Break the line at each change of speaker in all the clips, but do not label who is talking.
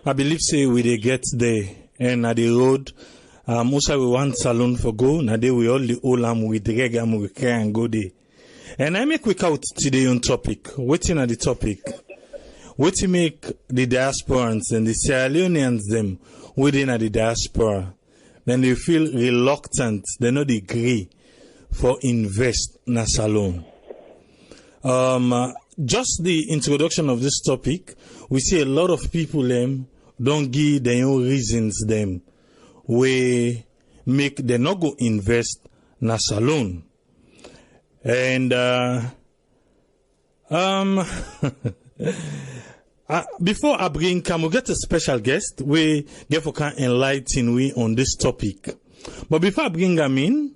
I believe say we dey get there and at the road. Also we want salon for go. Now they we all the old with the reg we can go there. And I make quick out today on topic. Waiting at the topic. What to make the diasporans and the Sierra Leoneans them within the diaspora, then they feel reluctant, they not agree for invest in a salon. Just the introduction of this topic, we see a lot of people them don't give their own reasons them we make they not go invest in a salon. And before I bring come, we get a special guest. We get for can enlighten we on this topic. But before I bring him in,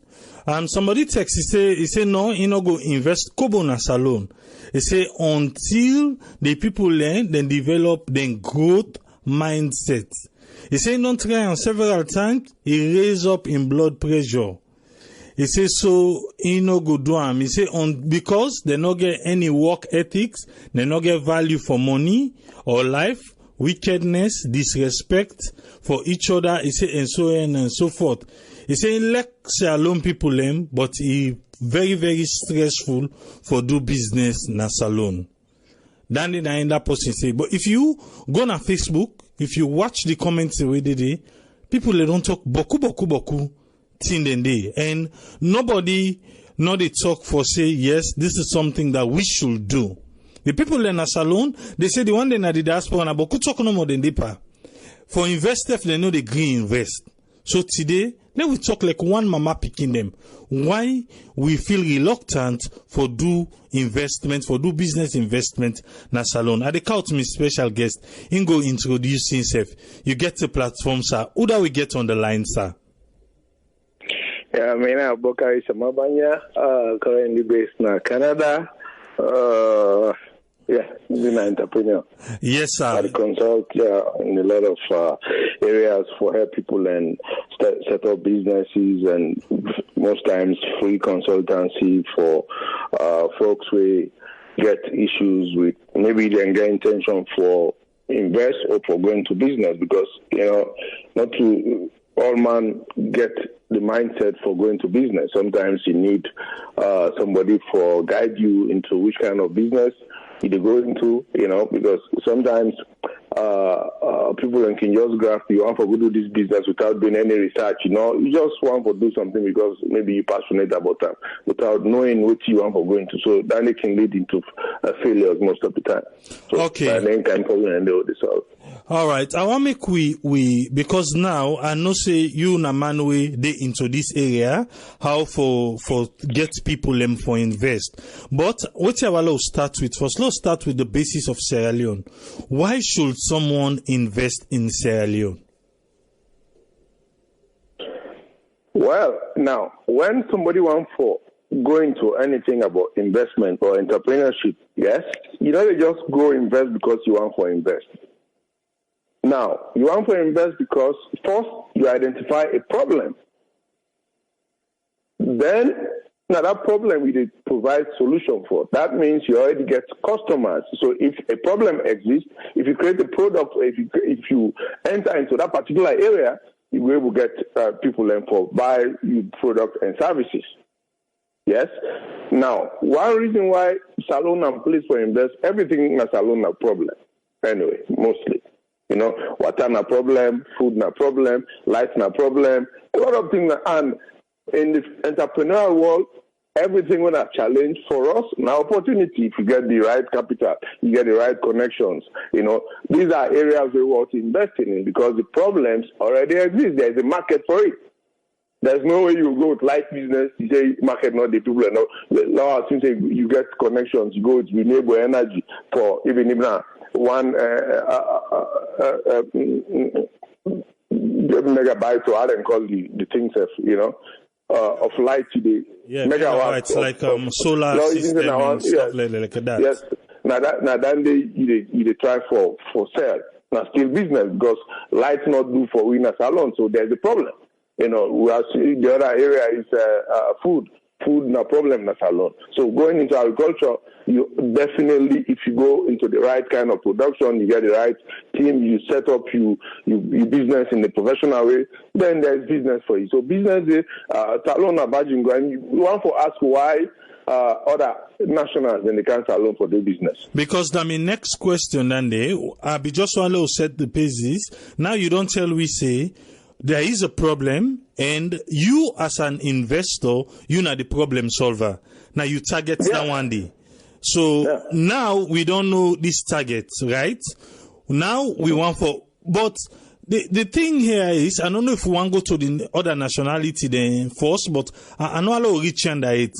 somebody text. He say no, he no go invest kobo na salon. He say until the people learn, then develop, then growth mindset. He say don't try on several times. He raise up in blood pressure. He say so he no go do am. He say because they no get any work ethics, they no get value for money or life, wickedness, disrespect for each other. He say and so on and so forth. He say like salon people them, but he very very stressful for do business na salon. Then that person say, but if you go na Facebook, if you watch the comments we did, people they don't talk boku. And nobody not they talk for say yes, this is something that we should do. The people in a salon, they say the one they na the diaspora na boku talk no more than deeper. For investors, they know they green invest. So today, let we talk like one mama picking them. Why we feel reluctant for do investment, for do business investment na salon. At the count me special guest, in go introduce himself. You get the platform, sir. Who that we get on the line, sir?
Yeah, my name is Bokari Samabanya, currently based in Canada. I'm an entrepreneur.
Yes, sir.
I consult in a lot of areas for help people and set up businesses, and most times free consultancy for folks who get issues with maybe they get intention for invest or for going to business, because not to all man get the mindset for going to business. Sometimes you need somebody for guide you into which kind of business you go into, because sometimes people can just grasp you want to go do this business without doing any research. You just want to do something because maybe you're passionate about that without knowing what you want to go into. So then it can lead into failures most of the time. So
okay.
Then can probably handle this out.
All right. I want to make we because now I know say you na man way they into this area how for get people them for invest. But what I will start with first. Let's start with the basis of Sierra Leone. Why should someone invest in Sierra Leone?
Well, now when somebody wants for go into anything about investment or entrepreneurship, yes, they just go invest because you want to invest. Now, you want to invest because first you identify a problem. Then, now that problem you provide solution for. That means you already get customers. So if a problem exists, if you create a product, or if you enter into that particular area, you will be able to get people and for buy your product and services. Yes. Now, one reason why salon and place for invest, everything in a salon a problem. Anyway, mostly. Water na problem, food na problem, light na problem, a lot of things. And in the entrepreneurial world, everything will a challenge for us. Now, opportunity, if you get the right capital, you get the right connections. These are areas we want to invest in because the problems already exist. There is a market for it. There's no way you go with light business, you say market not the people. Now, since you get connections, you go with renewable energy for even one megabyte to add and call the things of light today.
Yeah, megawatts like solar system and stuff like that.
Yes. Now then they try for sale. Now still business because lights not do for winner salon, so there's a problem. We are seeing the other area is food. food na problem na salon. So going into agriculture, you definitely, if you go into the right kind of production, you get the right team, you set up you business in a professional way, then there's business for you. So business is salon na bajingo, and you want to ask why other nationals in the country alone for their business.
Because my next question, Nande, I be just want to set the basis. Now you don't tell we say there is a problem, and you as an investor, you know the problem solver. Now you target that one day. So now we don't know this target, right? Now we want for, but the thing here is, I don't know if we want to go to the other nationality then first, but I know I'll reach under it.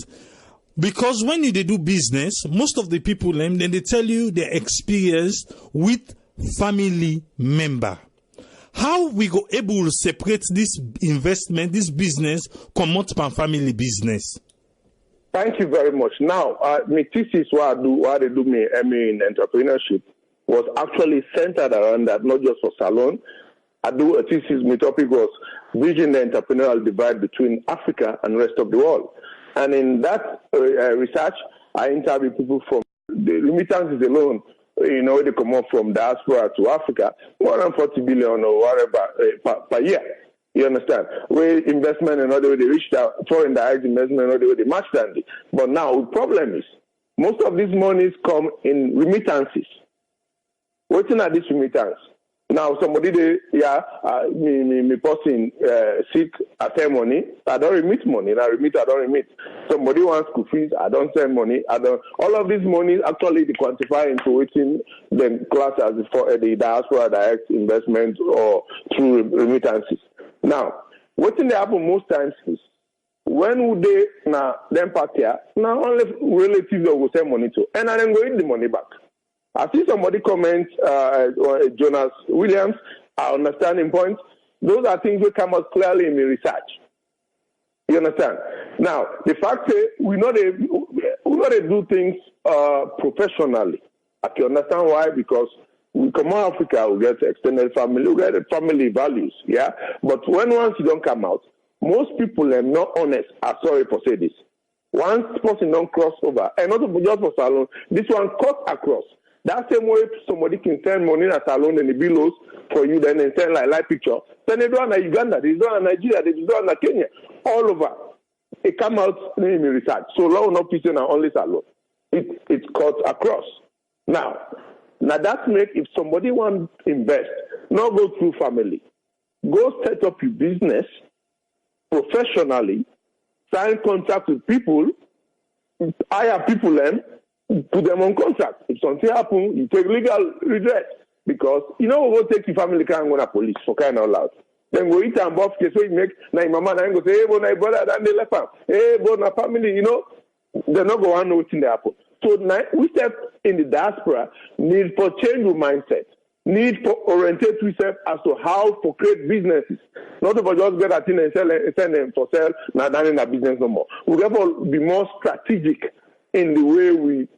Because when you do business, most of the people, then they tell you their experience with family member. How we go able to separate this investment, this business, come out from family business?
Thank you very much. Now, my thesis, why they do me MA in entrepreneurship, was actually centered around that, not just for salon. I do a thesis, my topic was bridging the entrepreneurial divide between Africa and the rest of the world. And in that research, I interviewed people from the remittances alone. You know, they come up from diaspora to Africa, more than 40 billion or whatever per year. You understand? Where investment and other way they reached out, foreign direct investment and other way they matched that. But now the problem is, most of these monies come in remittances. Waiting at this remittance. Now somebody me person sick, I send money, I don't remit money, I don't remit. Somebody wants school fees, I don't send money, I don't. All of these money actually they quantify into waiting them class as for the diaspora direct investment or through remittances. Now, what they happen most times is when would they now them party now only relatives will send money to, and I then go eat the money back. I see somebody comment, Jonas Williams, I understand in point. Those are things that come out clearly in the research. You understand? Now, the fact is, we know they do things professionally. I can understand why, because we come out of Africa, we get extended family, we get family values, yeah? But once you don't come out, most people are not honest. I'm sorry for saying this. Once person don't cross over, and not just for salon, this one cuts across. That same way somebody can send money in a salon and the bills for you, then they send like picture. Then they do it in Uganda, they do it in Nigeria, they do it in Kenya, all over. It come out in research. So long not people are only salon. It cuts across. Now that makes if somebody wants to invest, not go through family, go set up your business professionally, sign contract with people, hire people and put them on contract. If something happens, you take legal redress. Because you know we go take your family car and go to police for crying out loud. Then go eat and buff case so you make na mama and go say, hey, but my brother then they left him. Hey, but my family, you know, they're not going to know what's in the happen. So now we step in the diaspora need for change of mindset. Need for orientate ourselves as to how to create businesses. Not to just get a thing and send them for sale, not done in a business no more. We therefore be more strategic in the way we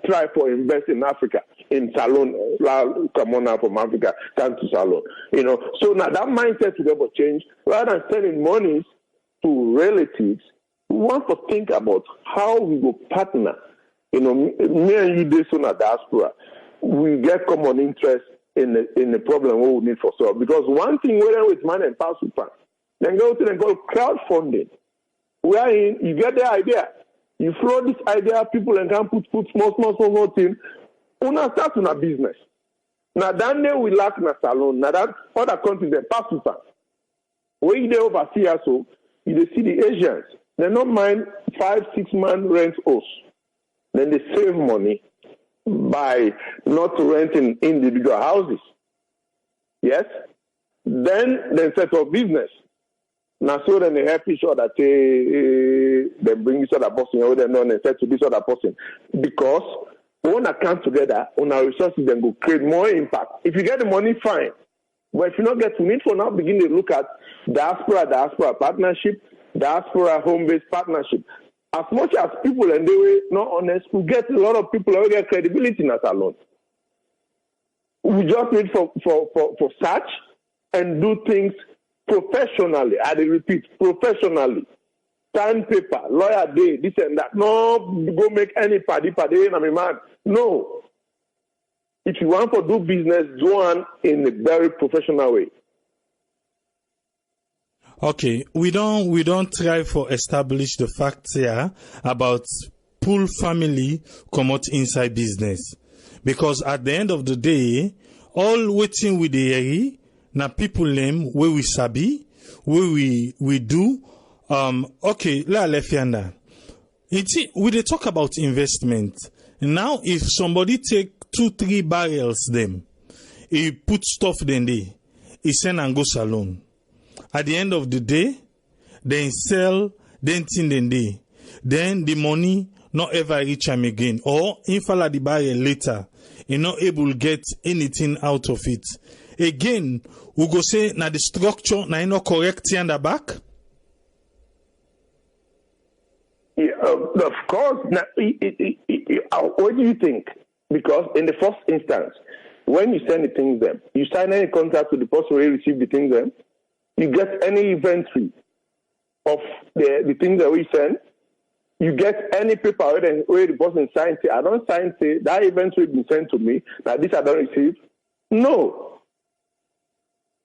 try for invest in Africa, in salon, come on now from Africa, come to salon. You know, so now that mindset will therefore change. Rather than sending monies to relatives, we want to think about how we go partner. You know, me and you, this on a diaspora, we get common interest in the problem what we need for solve. Because one thing, whether it's money and pass with pan, then go to them called crowdfunding. Wherein you get the idea. You flow this idea, people and can put small thing. Una start on a business. Now then they will lack na salon. Now that other countries they pass with us. When they oversee us, so you see the Asians. They don't mind 5-6 man rent us. Then they save money by not renting individual houses. Yes? Then they set up business. Now, so then they help each other, they bring this other person, or they know they say to this other person. Because when I come together, on our resources, then go create more impact. If you get the money, fine. But if you don't get to need for now, begin to look at diaspora partnership, diaspora home-based partnership. As much as people and they were not honest, we get a lot of people who get credibility in us alone. We just need for search and do things professionally. I repeat, professionally. sign paper, lawyer day, this and that. No, go make any party, I'm a man. No. If you want to do business, do one in a very professional way.
Okay, we don't try for establish the facts here about pool family come out inside business, because at the end of the day, all waiting with the area na people name where we sabi, where we do. Okay, la lefianda. We dey talk about investment. Now, if somebody take 2-3 barrels them, he put stuff then there, he send and go salon. At the end of the day, then sell, then thing then day. Then the money not ever reach him again. Or in fall the barrel later, he not able to get anything out of it. Again, we go say na the structure na not correct in the back.
Yeah, of course. Now, what do you think? Because in the first instance, when you send the things them, you sign any contract with the person who receive the things them, you get any inventory of the things that we send, you get any paper where the person signs, say, I don't sign, say, that inventory been sent to me, that this I don't receive. No.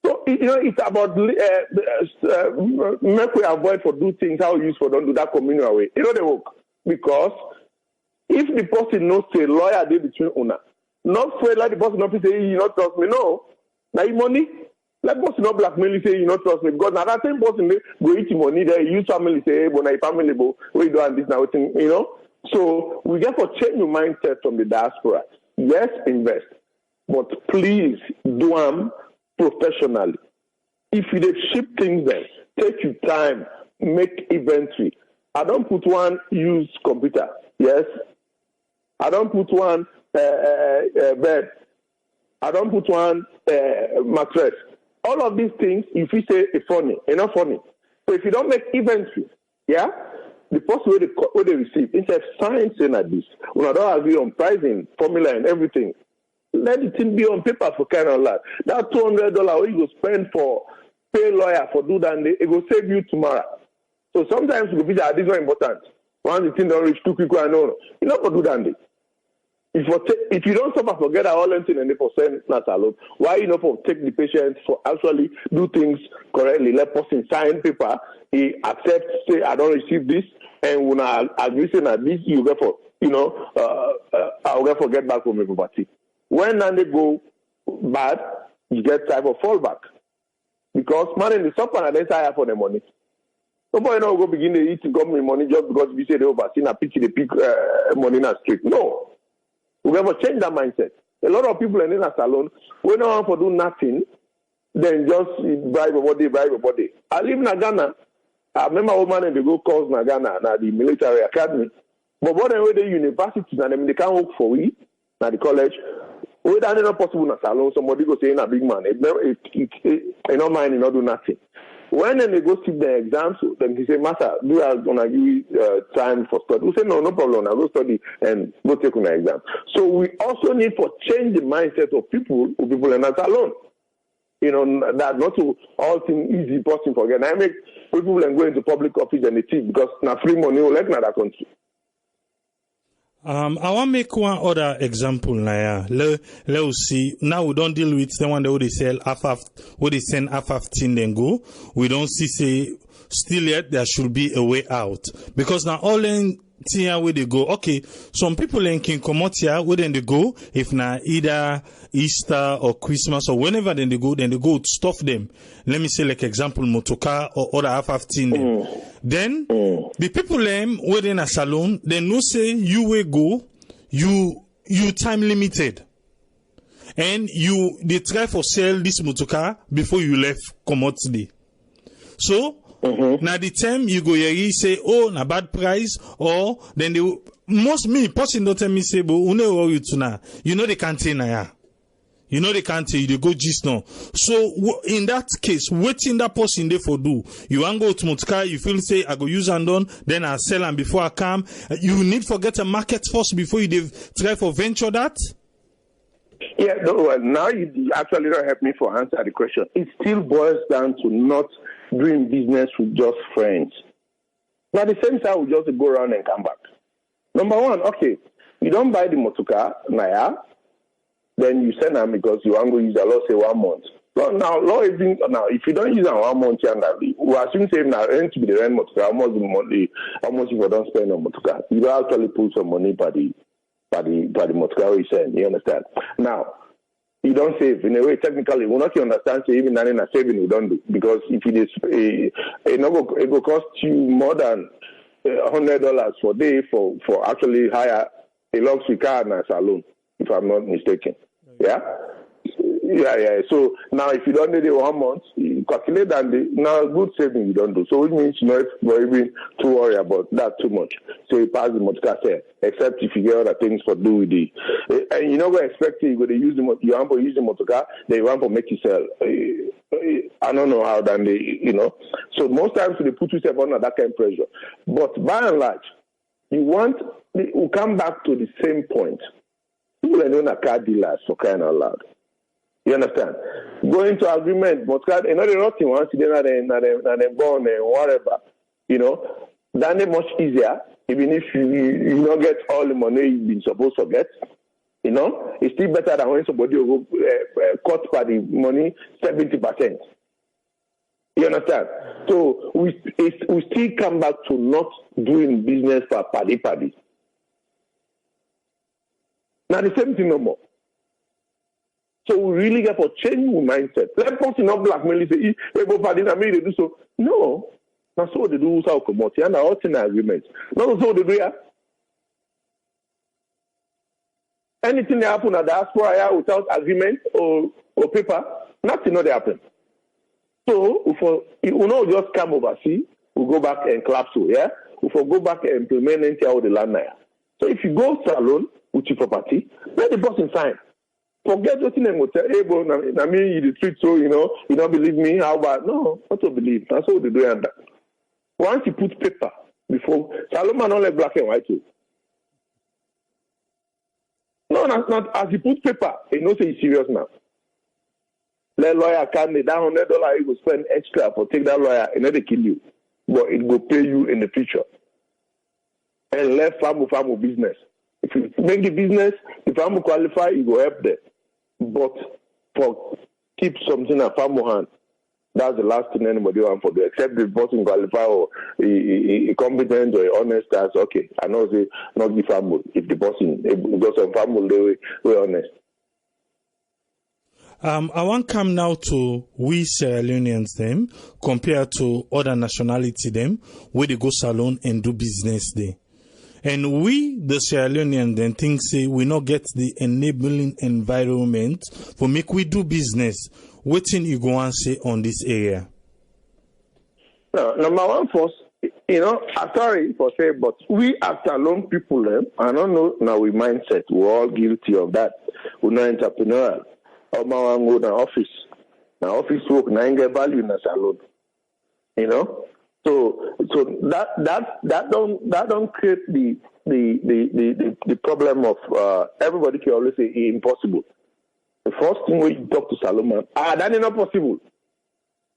So, it's about, make we avoid for do things, how we use for don't do that communal way. They work. Because if the person knows, say, lawyer did between owner, not afraid like the person not say, you not trust me, no. Now, your money, let the person not blackmail you, say, you not trust me, because now that same person go eat your money, they use family, say, hey, but now your family, but we do and this now, So, we get to change your mindset from the diaspora. Yes, invest, but please do them professionally. If you ship things there, take your time, make inventory. I don't put one use computer, yes. I don't put one bed. I don't put one mattress. All of these things, if you say it's funny, it's not funny. So if you don't make inventory, yeah, the person where they receive, instead of signing saying like this, when I don't agree on pricing, formula and everything, let the thing be on paper for kind of that. That $200 where you go spend for pay lawyer for do that, it will save you tomorrow. So sometimes you go be that this is not important. Once the thing don't reach too quick, I know you're not gonna do that. If you don't suffer, forget all anything and they for send not alone. Why you not for take the patient for actually do things correctly? Let person sign paper, he accept, say I don't receive this, and when I agree saying that this you get for I'll get for get back from my property. When then they go bad, you get type of fallback. Because man in the suffer and they hire for the money. Nobody not go begin to eat government money just because we say they oversee and pitch the peak money in the street. No. We have to change that mindset. A lot of people in a salon, we don't want to do nothing, then just bribe a body. I live in Ghana. I remember old man and they go course in Ghana, now the military academy. But what they universities and they can't work for we, now the college. We don't know possible in a salon, somebody go say in a big man. It not mind, not do nothing. When then they go sit the exams, then they say, Master, do I gonna give you time for study? We say, no problem. I'll go study and go take an exam. So we also need to change the mindset of people in that salon. That not to all things easy person forget. I make people and go into public office and they teach because now free money will like another country.
I want to make one other example now. Let's see. Now we don't deal with the one that they sell what they send F-15 then go. We don't say still yet there should be a way out. Because now all in here where they go, okay, some people can come out here where then they go, if now either Easter or Christmas or whenever then they go to stuff them. Let me say like example, motorcar or other F-15. Then the people where in a salon, they no say you will go, you time limited. And they try for sell this motorcar before you left come out today. So now the time you go here, you say, oh, na bad price, or then person don't tell me say, but you tuna. They can't say na ya. They can't say they go gist now. So in that case, waiting that person there for do. You want go to motorcar, you feel say I go use and done, then I sell and before I come. You need to get a market first before you try for venture that.
Yeah, now you actually don't help me for answer the question. It still boils down to not doing business with just friends. Now the same side will just go around and come back. Number one, okay, you don't buy the motorcar now, then you send them because you want to use a law say 1 month. So now, if you don't use it 1 month, we assume saying now rent to be the rent motorcar, how much if you don't spend on motorcar. You don't actually put some money by the motorcar you send. You understand? Now, you don't save. In a way, technically, we're not understand say even in a saving we don't do. Because if it will cost you more than $100 for day for actually hire a luxury car and a salon, if I'm not mistaken. Yeah? Yeah. So now if you don't need it 1 month, you calculate and now good saving you don't do. So it means you're not even to worry about that too much. So you pass the motorcar sale, except if you get other things for do with the and you never expect you're going to use you want to use the motorcar, then you want to make it sell. I don't know how then So most times they put yourself under that kind of pressure. But by and large, we come back to the same point. People are known as car dealers for crying out loud. You understand? Go into agreement, but another nothing once then and born and whatever, then it's much easier, even if you don't get all the money you've been supposed to get. It's still better than when somebody will cut by the money 70%. You understand? So we still come back to not doing business for paddy. Now the same thing no more. So we really get for changing the mindset. Let person not blackmail say, hey, paddy, I made they do so. No. That's what they do without commodity and all in agreement. Not so they do here. Anything that happen at the diaspora without agreement or paper, nothing not happen. So if we not just come overseas, we go back and clap so, yeah? If we go back and implement into the land now. So if you go salon with your property, let the person sign. Forget what in them will tell, hey, bro, I mean, you the treat so, you don't believe me, how about? No, not to believe. That's what they do. And once you put paper before, Salomon not like black and white too. No, that's not. As you put paper, you know, say it's serious now. Let lawyer can that $100 you will spend extra for take that lawyer and then they kill you. But it will pay you in the future. And let farm business. If you make the business, if farm qualify, you go help them. But for keep something at farm hand, that's the last thing anybody want for do, except the person qualify or a competent or honest as okay. I know say not the farm if the person because some farm they were honest.
I want to come now to we Sierra Leoneans them compared to other nationality them where they go salon and do business there. And we, the Sierra Leoneans, then think say we not get the enabling environment for make we do business. What thing you go and say on this area?
No, number one first, I'm sorry for saying, but we as salon people, I don't know now we mindset, we're all guilty of that. We're not entrepreneurial. Or my go to office. Now office work now ain't get value in a salon. So that don't create the problem of everybody can always say impossible. The first thing when you talk to Salomon, that is not possible.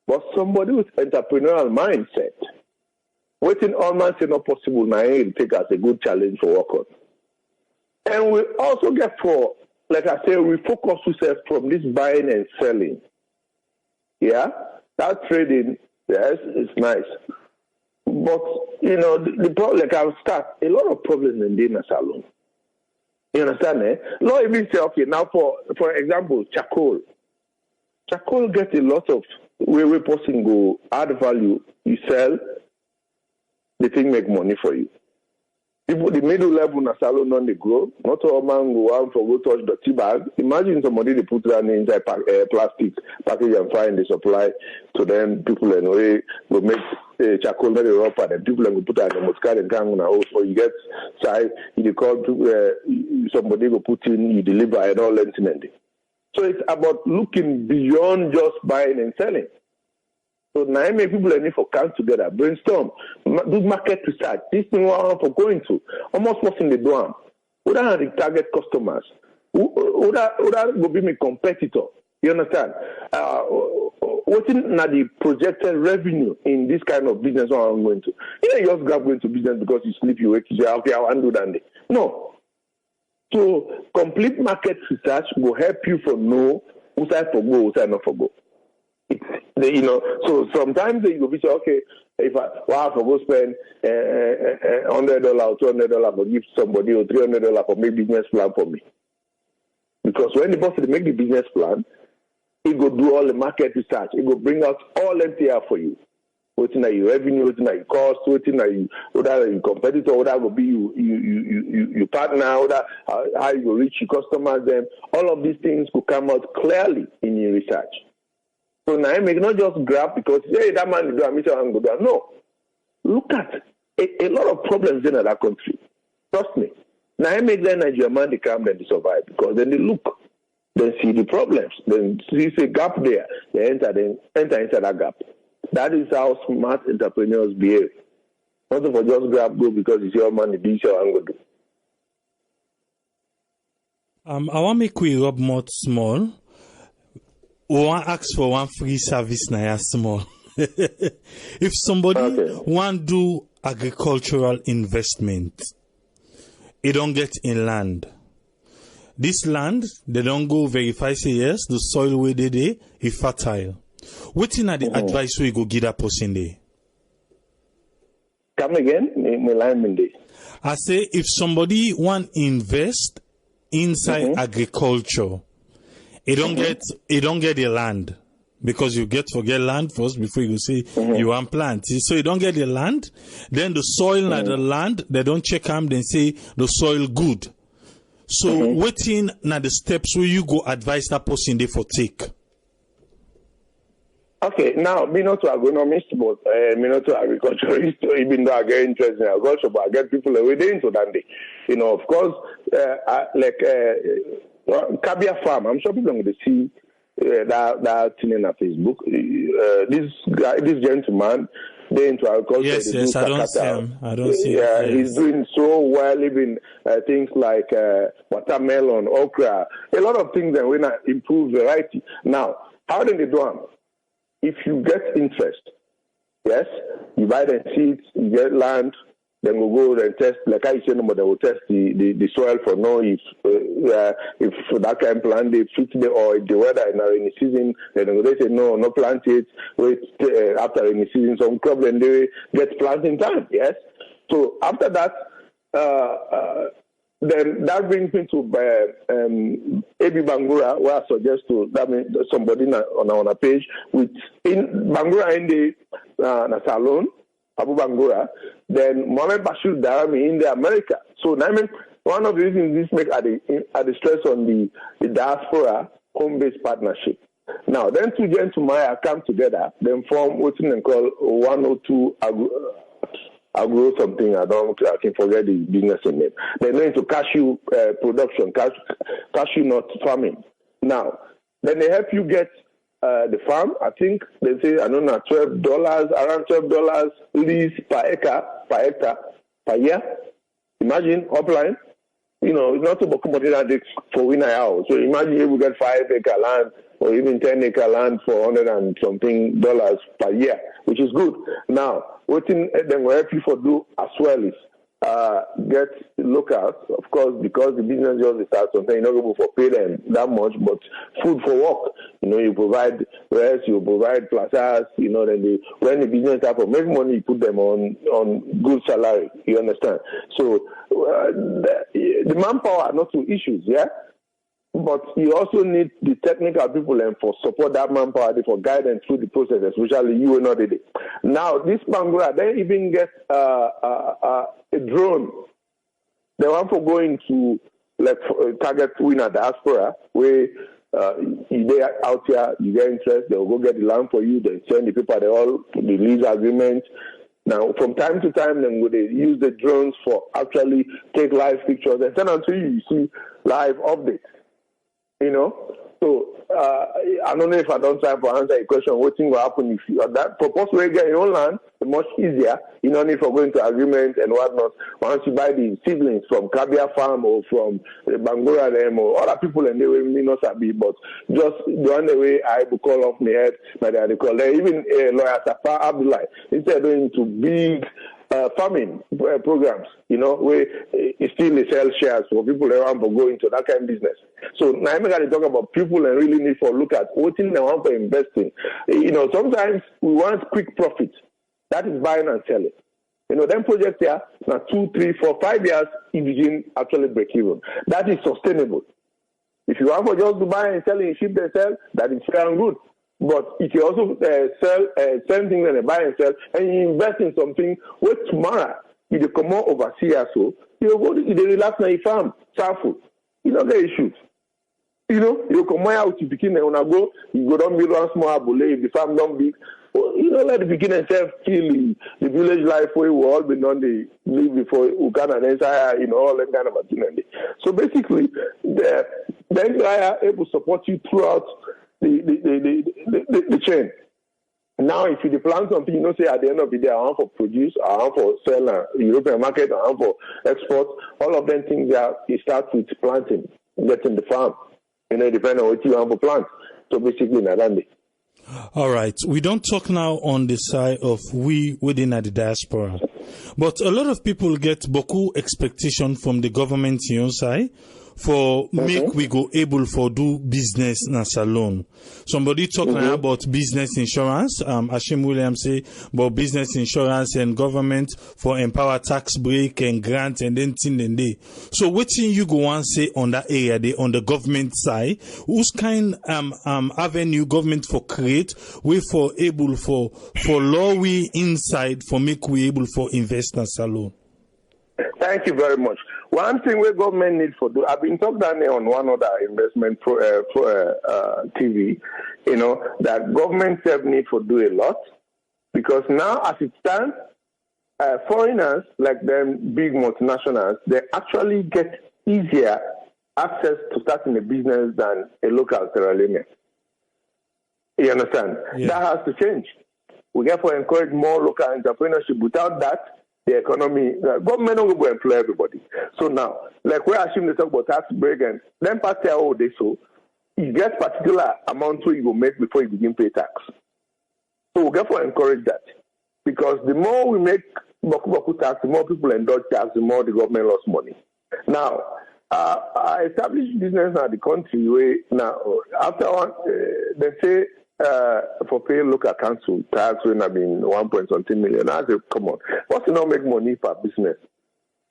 But somebody with entrepreneurial mindset, waiting all man say not possible now he'll take as a good challenge for work on. And we also get for, like I say, we focus ourselves from this buying and selling. Yeah? That trading, yes, it's nice. But, the problem, like I'll start, a lot of problems in the salon. You understand, eh? Not even say, okay, now for example, charcoal. Charcoal gets a lot of where person go add value, you sell, the thing make money for you. People, the middle level in a salon don't they grow. Not all man go out for go touch the tea bag. Imagine somebody they put that inside plastic package and find the supply to them. People anyway will make charcoal very rough and then people will put that in the moscar and come on a house. Or you get size, you call somebody will put in, you deliver and all that. So it's about looking beyond just buying and selling. So now many people need for come together, brainstorm, do market research. This thing we want for going to almost what's in the dorm. Who are the target customers? Who will be my competitor? You understand? What's in the projected revenue in this kind of business I'm going to? You don't just grab into business because you sleep, you wake, you say, okay, I want to do that. No. So complete market research will help you to know who's I for go, who's I not for go. So sometimes you go be say, okay, if I for go spend $100 or $200 for give somebody or $300 for make business plan for me. Because when the boss make the business plan, he go do all the market research. He go bring out all MTR for you. What's in your revenue, what's in your cost, what's in whether your competitor, whether will be you partner, whether how you will reach your customers. Then all of these things could come out clearly in your research. So now make not just grab because hey, that man is doing I'm good. No, look at a lot of problems in that country. Trust me. Now I make the Nigerian man they come then they survive because then they look, then see the problems, then see a gap there, they enter inside that gap. That is how smart entrepreneurs behave. Not for just grab go because it's your money, this your I'm going to do.
I want to make we rub more small. We want to ask for one free service now small. If somebody want to do agricultural investment, it don't get in land. This land, they don't go verify say yes, the soil where they is fertile. What's in the advice we go give that person there?
Come again,
I say if somebody want invest inside agriculture, it don't get the land because you forget land first before you say you want plant. So you don't get the land, then the soil and the land they don't check them, then say the soil good. So waiting na the steps where you go advise that person there for take.
Okay, now, me not to agronomist, but me not to agriculturist, even though I get interested in agriculture, but I get people away into that day. Of course, Kabia Farm, I'm sure people are going to see that thing on Facebook. This gentleman, they into agriculture.
Yes, I don't see him.
Yeah, he's doing so well, even things like watermelon, okra, a lot of things that will improve variety. Now, how do they do them? If you get interest, yes, you buy the seeds, you get land, then we'll go and test, like I said, they will test the soil for know if that kind of plant they fit the or if the weather in the rainy season, then they say no plant it, wait after rainy season, some crop then they get planting time, yes. So after that, then that brings me to AB Bangura, where I suggest to somebody on a page with in Bangura in the salon, Abu Bangura, then Mohamed Bashir Darami in the America. So I mean, one of the reasons this make at the stress on the diaspora home-based partnership. Now, then two gentlemen come together, then form what they call 102 agro something. I can forget the business name. They're going to cashew production, cashew nut farming. Now, then they help you get the farm. I think they say I don't know $12, around $12 lease per hectare per year. Imagine upline. It's not about commodity for winner house. So imagine if we get 5-acre land or even 10-acre land for $100 and something per year, which is good. Now, what then will help you for do as well is get locals, of course, because the business just starts something, you're not going to pay them that much, but food for work. You provide rest, you provide plazas, then when the business starts to make money, you put them on good salary. You understand? So the manpower are not two issues, yeah? But you also need the technical people and for support that manpower, for guidance through the process, especially you and not the day. Now, this Bangura, they even get a drone. They want for going to target winner diaspora, where they are out here, you get interest, they'll go get the land for you, they send the paper, the lease agreement. Now, from time to time, then they use the drones for actually take live pictures and send them to you. You see live updates. So I don't know if I don't try to answer your question. What thing will happen if you that purpose where you get your own land? It's much easier. You don't need for going to agreement and whatnot. Once you buy the seedlings from Kabia Farm or from Bangura them or other people, and they will not be, but just the only way I will call off my head, but they call them even lawyer Safa Abdullah instead of going to big farming programs, where still they sell shares for people that want to go into that kind of business. So now I'm going to talk about people and really need to look at what thing they want to invest in. Sometimes we want quick profit. That is buying and selling. Them projects here, now 2, 3, 4, 5 years, you begin actually break even. That is sustainable. If you want for just to buy and sell in ship and sell, that is fair and good. But if you also sell same thing and buy and sell, and you invest in something where tomorrow you come out overseas, so you go to relax on your farm, careful. You don't get issues. You come out to begin and when I go, you go down build one small abule, if the farm don't big. Let the begin and self feel the village life where we all been on the live before Uganda and Isaiah, all that kind of a thing. So basically, the Isaiah able to support you throughout the chain. Now, if you plant something, say at the end of the day, I want for produce, I want for sell European market, I want for export, all of them things you start with planting, getting the farm. Depending on what you want for plant. So basically, Nadandi.
All right. We don't talk now on the side of we within the diaspora. But a lot of people get beaucoup expectation from the government side for make we go able for do business na salon. Somebody talking about business insurance. Ashim Williams say about business insurance and government for empower tax break and grant and then thing and day. So what thing you go and say on that area they on the government side? Whose kind avenue government for create we for able for law we inside for make we able for invest na salon?
Thank you very much. One thing we government need for do, I've been talking on one other investment TV, that government self need for do a lot because now as it stands, foreigners like them big multinationals, they actually get easier access to starting a business than a local Sierra Leonean. You understand? Yeah. That has to change. We therefore encourage more local entrepreneurship. Without that, the economy, government don't go employ everybody. So now, like we assume they talk about tax break and then party all day, so you get particular amount where you go make before you begin pay tax. So we therefore encourage that. Because the more we make boku tax, the more people indulge tax, the more the government lost money. Now, I established business in the country where now after one, they say for pay local council tax when I've been 1.something million. I say, come on, what's not make money per business?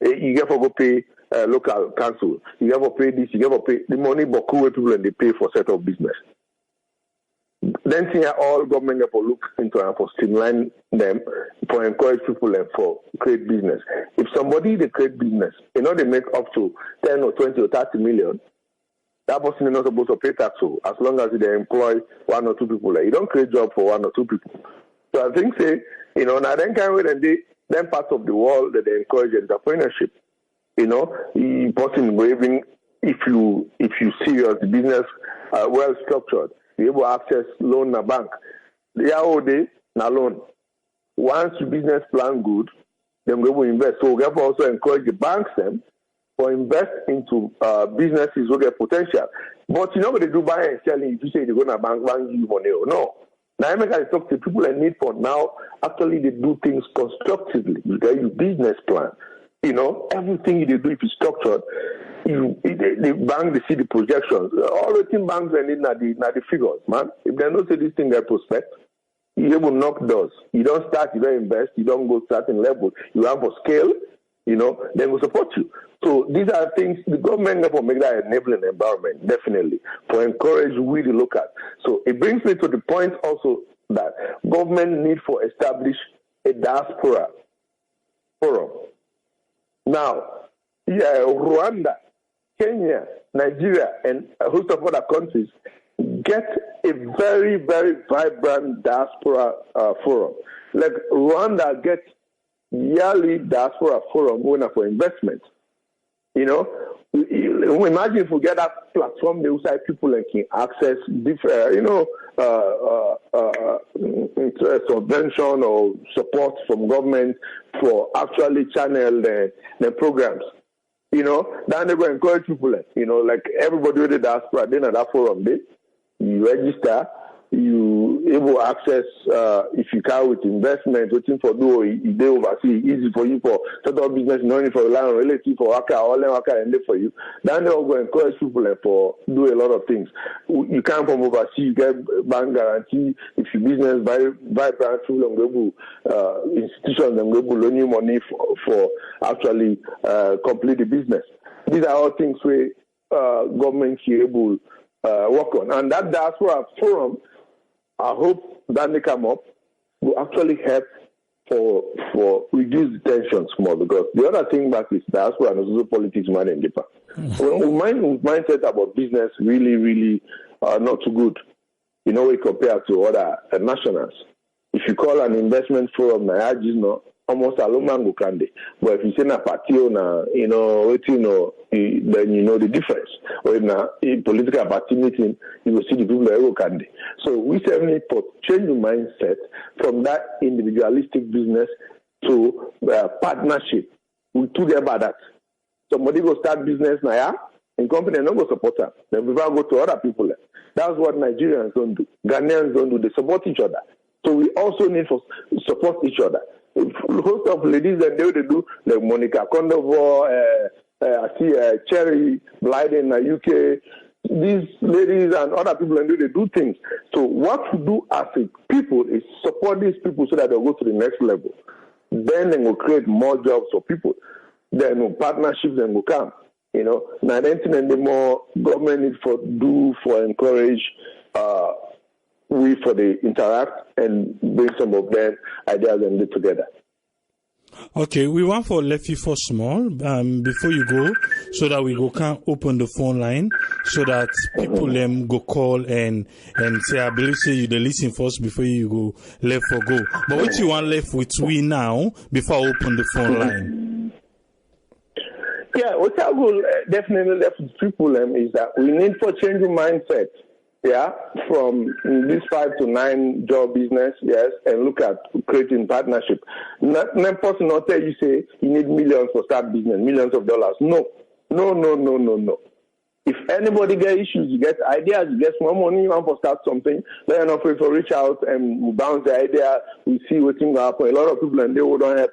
You get for go pay local council, you get for pay this, you get for pay the money boku where people and they pay for set up business. Then see all government have to look into and for streamline them, for encourage people and for create business. If somebody they create business, they make up to 10 or 20 or 30 million, that person is not supposed to pay tax as long as they employ 1 or 2 people. You don't create job for 1 or 2 people. So I think now then kind of then parts of the world that they encourage entrepreneurship. The person waving if you see your business well structured, be able to access loan na bank. They are all day na loan. Once your business plan good, then we will invest. So we have also encourage the banks them for invest into businesses with their potential. But you're not going to do buying and selling if you say they're going to bank you money or no. Now I talk to people in need for now. Actually, they do things constructively. You get your business plan. Everything you do if it's structured. The bank, they see the projections. All the thing banks are in the figures, man. If they don't say this thing, they prospect, you will knock doors. You don't start, you don't invest, you don't go starting level. You have a scale, they will support you. So these are things the government will make that enabling environment, definitely, for encourage we the local. So it brings me to the point also that government need for establish a diaspora forum. Now, Rwanda, Kenya, Nigeria, and a host of other countries get a very, very vibrant diaspora forum. Like Rwanda gets yearly diaspora forum for investment. Imagine if we get that platform, the outside people can access different, subvention or support from government for actually channel the programs. Then they go encourage people, like everybody with the diaspora, then at that forum, you register, you able access if you can with investment, waiting for do they oversee easy for you for set up business, no need for rely on relative for worker, all worker and for you. Then they will go encourage people for do a lot of things. You come from overseas, you get bank guarantee. If your business buy brand through institutions and go loan you money for actually complete the business. These are all things where government is able work on, and that diaspora forum, I hope that they come up will actually help for reduce the tensions more, because the other thing back is diaspora and also politics man and deeper. Mindset about business really not too good. You know, we compare to other nationals. If you call an investment forum, almost a lomango candy. But if you say na patio na, then you know the difference. Or in a political party meeting, you will see the people that go candy. So we certainly change the mindset from that individualistic business to partnership. We together that. Somebody go start business now, and company not go support them. Then we go to other people. That's what Nigerians don't do. Ghanaians don't do. They support each other. So we also need to support each other. Host of ladies and they do like Monica Condovo, I see Cherry Blyden in the UK. These ladies and other people and they do things. So what we do as a people is support these people so that they'll go to the next level. Then they will create more jobs for people. Then partnerships then will come. Now anything and the more government needs for encourage we for the interact and bring some of them ideas and do together.
Okay, we want for Leffy for small before you go, so that we can open the phone line so that people go call and say, I believe say you the listen first before you go left for go. But what you want left with we now before I open the phone line?
Yeah, what I will definitely left with people is that we need for changing mindset. Yeah, from this 5 to 9 job business, yes, and look at creating partnership. Not person not tell you say you need millions for start business, millions of dollars. No. If anybody get issues, you get ideas, you get more money, you want to start something, then you're not afraid to reach out and we bounce the idea, we see what's going to happen. A lot of people and they don't have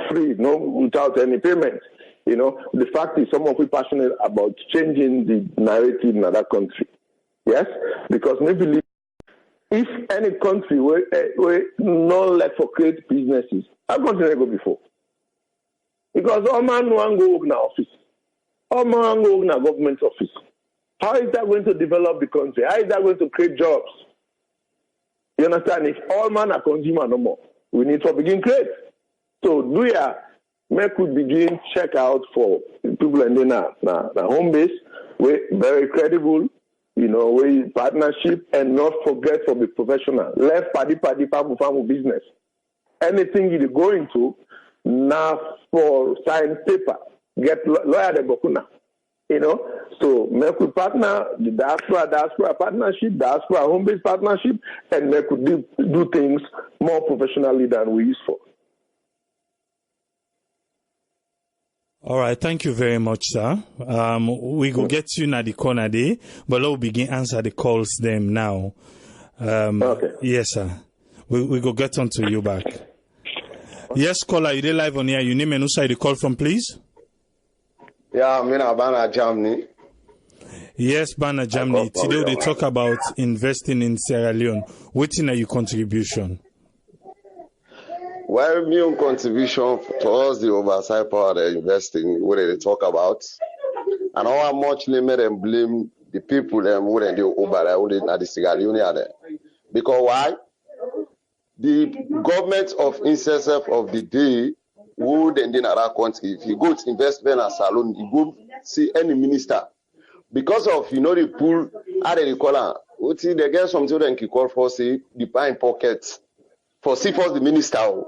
free, without any payment. The fact is some of you passionate about changing the narrative in another country. Yes, because maybe if any country where not let for create businesses, how country go before? Because all man want go work in office, all man go work in government office. How is that going to develop the country? How is that going to create jobs? You understand? If all man are consumer no more, we need to begin create. So we could begin check out for people and then home base, we very credible. We partnership and not forget to be professional. Left party, family business. Anything you go into, now for sign paper, get lawyer de bokuna. So make we partner the diaspora partnership, diaspora home-based partnership, and make we do things more professionally than we used for.
All right, thank you very much, sir. We go get you na the corner there, but we'll begin answer the calls them now.
Okay.
Yes, sir. We go get on to you back. Yes, caller, you dey live on here. Your name and who side you call from, please?
Yeah, I'm in Havana, Germany.
Yes, Bana, Germany. Today they talk about investing in Sierra Leone. What's in your contribution?
Well, my contribution towards the oversight power of investing, what they talk about, and how much they made them blame the people them who they do over at the Sierra Leone. Because why? The government of INSESF of the day would in another country. If you go to investment and salon, you go see any minister. Because of the pool, how they call it, they get some children who call for say the pine pockets for see first the minister.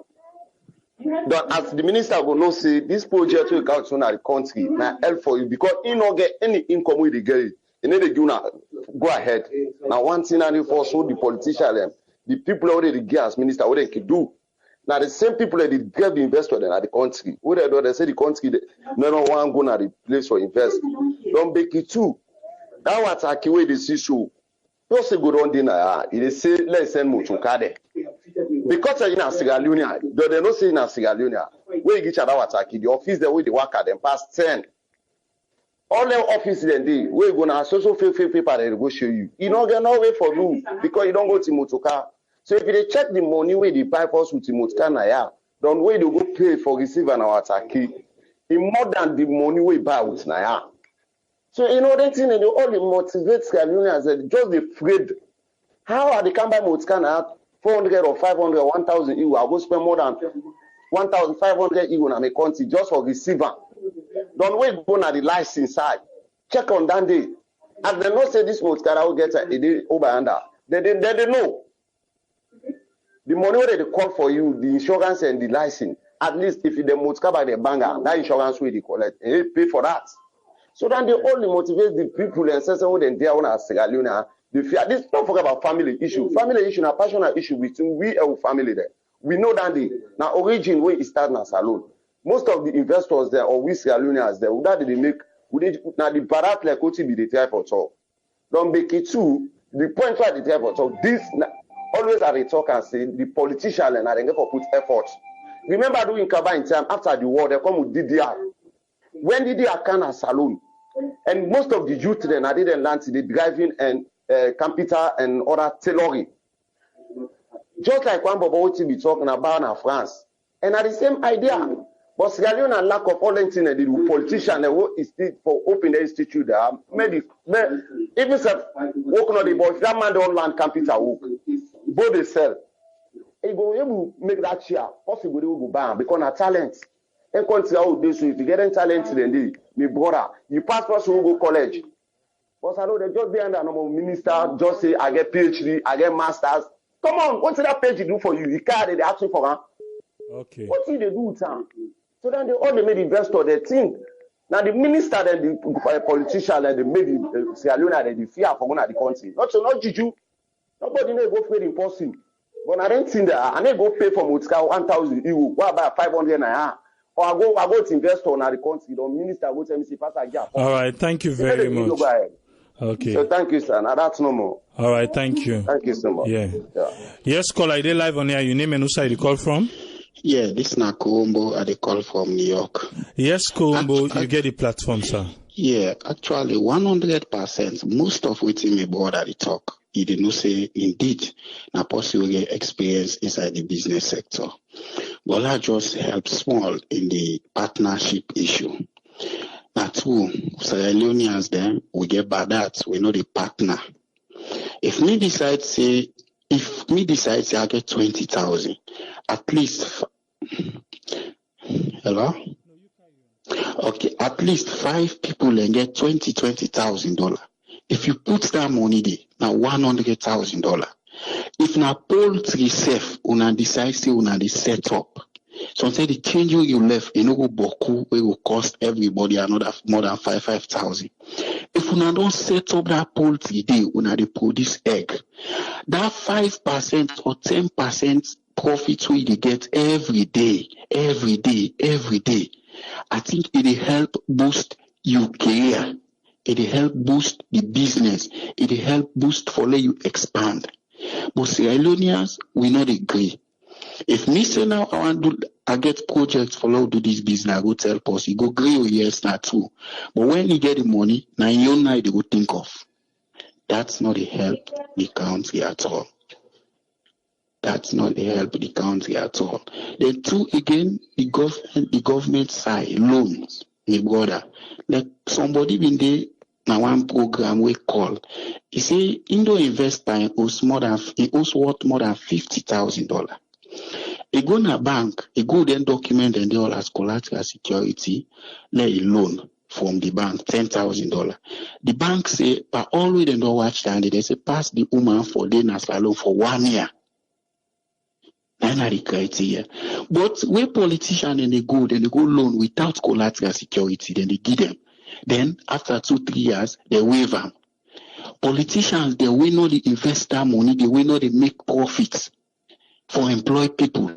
But as the minister will not say this project will count on the country now help for you because you don't get any income with the girl. You need to go ahead. Now one thing I need for so the politician the people already get as minister what they can do. Now the same people that get the investor in the country. What they do, they say the country no one go to the place for invest. Don't make it too. That was a key way this issue. You say go on dinner, they say let's send Motuka there. Because in a Sierra Leone, they don't say in a Sierra Leone, where you get other attack, the office the way they work at them past 10. All the office then they where you gonna social paper they go show you. You don't get no way for you because you don't go to Motuka. So if they check the money where they buy us with Motuka na ya, don't wait to go pay for receive an attack. In more than the money we buy with na ya. So you know that thing, they all the motivate Sierra Leoneans just afraid. How are they come buy Motuka na 400 or 500 or 1,000 euro? I go spend more than 1,500 euro on my country just for receiver. Don't wait go na the license side. Check on that day. And they know say this Motuka will get a day over under. They know. The money where they call for you, the insurance and the license. At least if the Motuka by the banker, that insurance will they collect. And they pay for that. So then they only motivate the people and say when they are on Sierra Leone. The fear. This don't forget about family issue. Family issue, a passionate issue between we and family there. We know that the now origin where it starts na salon. Most of the investors there or we Sierra Leoneans there, that they make now the barat like what be the type of talk. Don't make it too. The point why the type of talk. This always at the talk and say the politician and they never put effort. Remember doing Kaba in time after the war, they come with DDR. When DDR can a salon, and most of the youth then I didn't land to the driving and computer and other tailoring. Just like one Bobo be talking about in France. And at the same idea. But Sierra Leone and lack of all things and the politician is for open the institute there. Maybe even if working on the boy, if that man don't land computer work, both they sell. He go able make that chair, possibly will go bang because na talent. And continue out this way. If you get any talent then my brother, you pass will go college. But I know they just behind the normal minister, just say I get PhD, I get masters. Come on, what's that PhD do for you? You can't they ask you for her.
Okay.
What did they do with her? So then they all made investor, they think. Now the minister and the politician and they made the Sierra Leone and the fear for one of the country. Not Juju. Nobody may go pay in person. But I don't think that I may go pay for Motuka 1,000 euro, what about 500 naira? Or I go to investor in the country, the minister go tell me see pass a gap.
All right, thank you very much. Okay.
So thank you, sir. Now that's no more.
All right, thank you.
Thank you so much.
Yeah. Yes, call I did live on here. Your name and who side you call from?
Yeah, this is Nakombo. I call from New York.
Yes, Kombo, you get the platform, sir.
Yeah, actually, 100%. Most of what me brother they talk, he did not say indeed. Na possible experience inside the business sector. But I just help small in the partnership issue. That's who Sierra Leoneans then we get by that we know the partner. If me decide say I get 20,000, at least hello? Okay, at least 5 people and get $20,000. If you put that money there, now $100,000. If na poultry safe, una decide say una dey set up. So say the change you left, you know go boku, it will cost everybody another more than 5,000. If una don't set up that poultry day, una dey produce egg. That 5% or 10% profit we get every day. I think it will help boost your career. It will help boost the business. It will help boost for let you expand. But Sierra Leoneans, we not agree. If me say now I get projects for how do this business, I go tell us, he go agree or yes, not true. But when you get the money, now you know they go think of. That's not the help the country at all. That's not the help the country at all. Then two again, the government side loans, my brother. Like somebody been there now one program we call. He say Indo invest time owes worth more than $50,000. He go na bank, he go then document and they all as collateral security, let a loan from the bank, $10,000. The bank say, but always they don't watch that, they say pass the woman for the national loan for 1 year. That's not the criteria. But when politicians and they go loan without collateral security, then they give them. Then after 2-3 years, they waive them. Politicians, they will not invest that money, they will not make profits for employed people.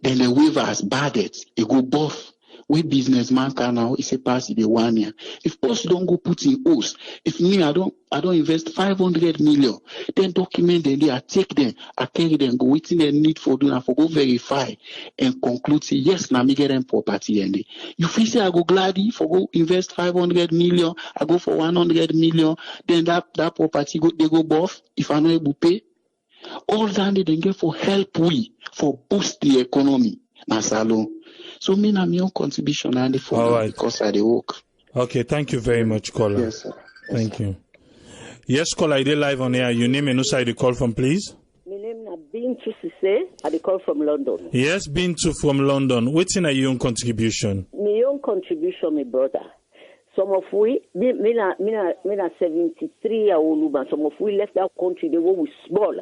Then the waiver as bad debts, it go both where businessman can now is a pass the 1 year. If us don't go put in host, if me I don't invest 500 million, then document them, I take them, I carry them, go within the need for doing, for go verify and conclude say yes, now me get them property and you feel say I go gladly for go invest 500 million, I go for 100 million, then that property they go both if I not able to pay. All that they get for help for boost the economy. Nasalo. So me na my own contribution and for now right. Because I work.
Okay, thank you very much, caller.
Yes, sir.
Thank you. Yes, caller, I did live on air. Your name and who side you call from, please?
My name is Bintu Sise. I call from London.
Yes, Bintu from London. What's in your own contribution?
My own contribution, my brother. Some of we, me na 73-year-old man. Some of we left that country. They were small.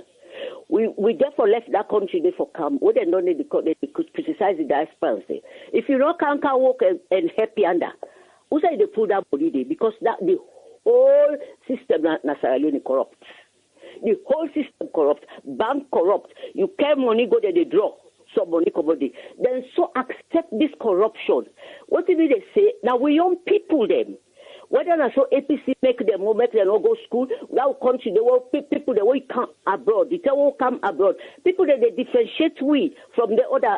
We therefore left that country there for come. We don't need to criticize the diaspora. If you don't can work and happy under, who say they put that body there? Because that the whole system na Sierra Leone corrupt. The whole system corrupt. Bank corrupt. You carry money go there they draw. Some money come there. Then so accept this corruption. What did they say? Now we young people them. Whether or so APC make them or make them not go school, now country they will people that will come abroad. They will come abroad. People that they differentiate we from the other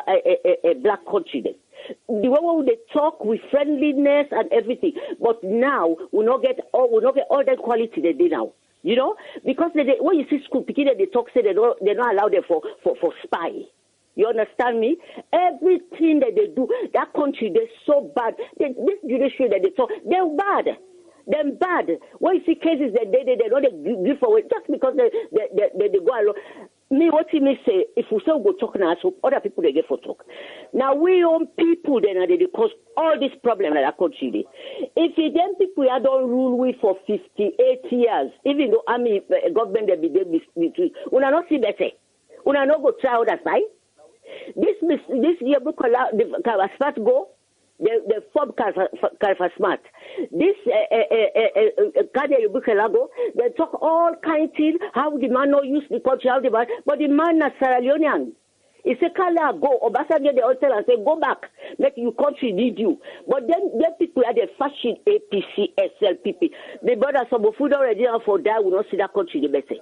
black country. The way they talk with friendliness and everything, but now we not get all that quality they do now. You know, because when you see school picking they talk say they don't allow them for spy. You understand me? Everything that they do, that country, they're so bad. This judiciary that they talk, they're bad. They're bad. When you see cases that they don't give away just because they go along. Me, what he may say, if we say we go talk now, so other people they get for talk. Now we own people then they cause all this problem in that country. If them people here don't rule we for 58 years, even though army government they be there between, we not see better. We not go try other side. This year, the smart go, the form smart. This they talk all kind of things, how the man no use the country, how the man, but the man is Sierra Leonean. He say, Kala go, Obasanjo the hotel and say, go back, make your country need you. But then people are the fashion APC, SLPP. The brother some of food already for that will not see that country the better.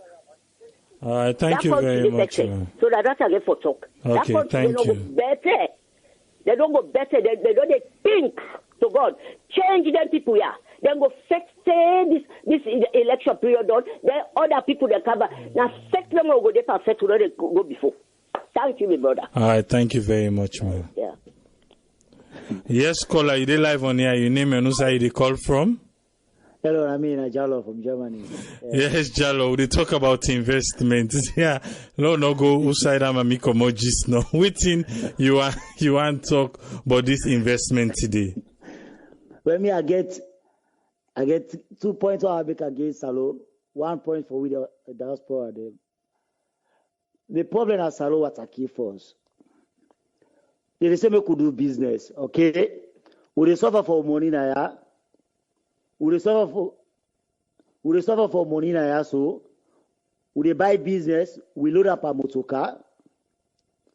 All right, thank you very much.
So that's again for talk.
Okay, thank you.
They don't go better. They don't go better. They don't think to God. Change them people here. Then go fix this election period on. Then other people that cover. Now fix them or go there perfect where they go before. Thank you, my brother.
All right, thank you very much, man.
Yeah.
Yes, caller, you did live on here. Your name and who side you call from?
Hello, Jallo from Germany.
Yes, Jallo, they talk about investment. Yeah, no go outside am amiko mojis no. Waiting you want talk about this investment today.
Well, me I get 2 points I make against Salo, 1 point for with the diaspora. The problem at Salo was a key for us. They say we could do business, okay? We suffer for money now. We suffer for money now, so we buy business, we load up a motor car,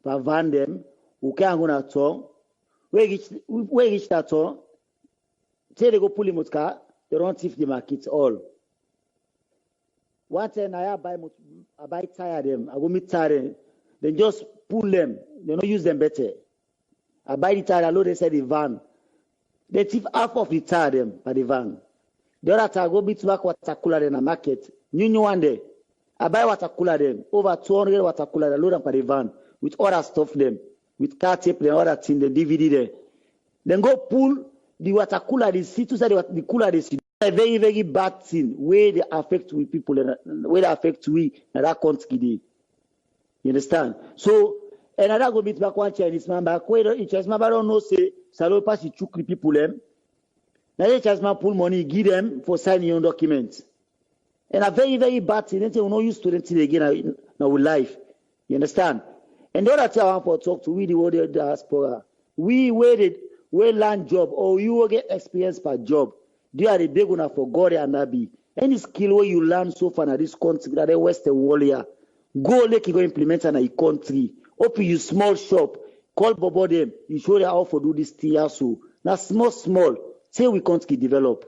we van them, we can't go to town. We reach that town, say they go pull the motor car, they don't thief the market all. One time I buy tire them, I go meet tire, then just pull them, they don't use them better. I buy the tire, I load inside the van. They thief half of the tire them by the van. The other time I go beat back water cooler in the market. New one day. I buy water cooler them. Over 200 water cooler, I load them by the van with other stuff them, with car tape and other thing, the DVD there. Then go pull the water cooler, they see to say the cooler they see. A very, very bad thing where they affect we people, where they affect we in that country. You understand? So another go beat back one Chinese man back where the Chinese man don't know say Salo pass the chukri people them. Now the Chinese man pull money, give them for signing your documents. And a very, very bad thing. They say we no use students again now with life. You understand? And the other thing I want to talk to we the Leone Diaspora. We waited, we land job or you will get experience per job. They are the big one for God and Nabi. Any skill where you learn so far in this country, that the Western world here, go like you go implement in a country. Open your small shop, call Bobo them, you show them how to do this thing also. Now small. Say we can't develop.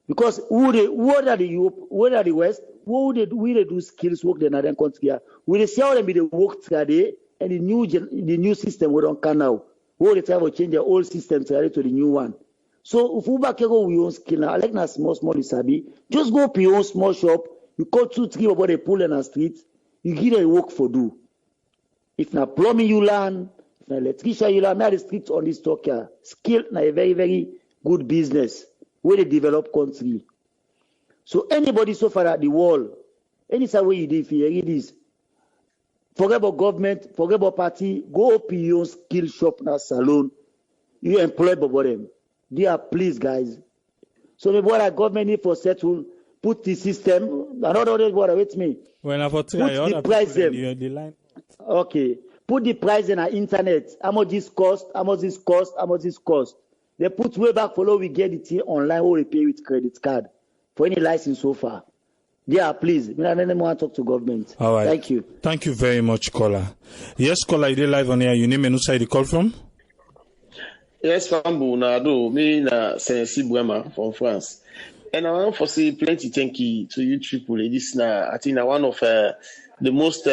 Because who are the Europe, who are the West, we they do skills work in other countries. We they see how them be the work today and the new system we don't can now. We they try to change the old system to the new one. So if we back go we own skill now, like na small isabi, just go to your own small shop, you call 2-3 about the pull in the street, you give them work for do. If na plumbing you learn, if na electrician you learn, now the street on this talk here, skill na a very, very good business where they develop country. So anybody so far at the world, any way you do, if you read this, forget about government, forget about party, go open your own skill shop na salon, you employ about them. They are pleased, guys. So maybe what our government need for settle, put the system, another what with me.
When I
put the price them. Okay. Put the price in our internet. How much this cost? How much this cost? How much this cost? They put way back follow we get it here online or we pay with credit card for any license so far. They are pleased. We don't want to talk to government.
All right.
Thank you.
Thank you very much, caller. Yes, caller, you live on here. Your name and who side you call from?
Yes, Fambu Nado, me na Senesi Buema from France. And I want to say plenty thank you to you triple. This na I think one of the most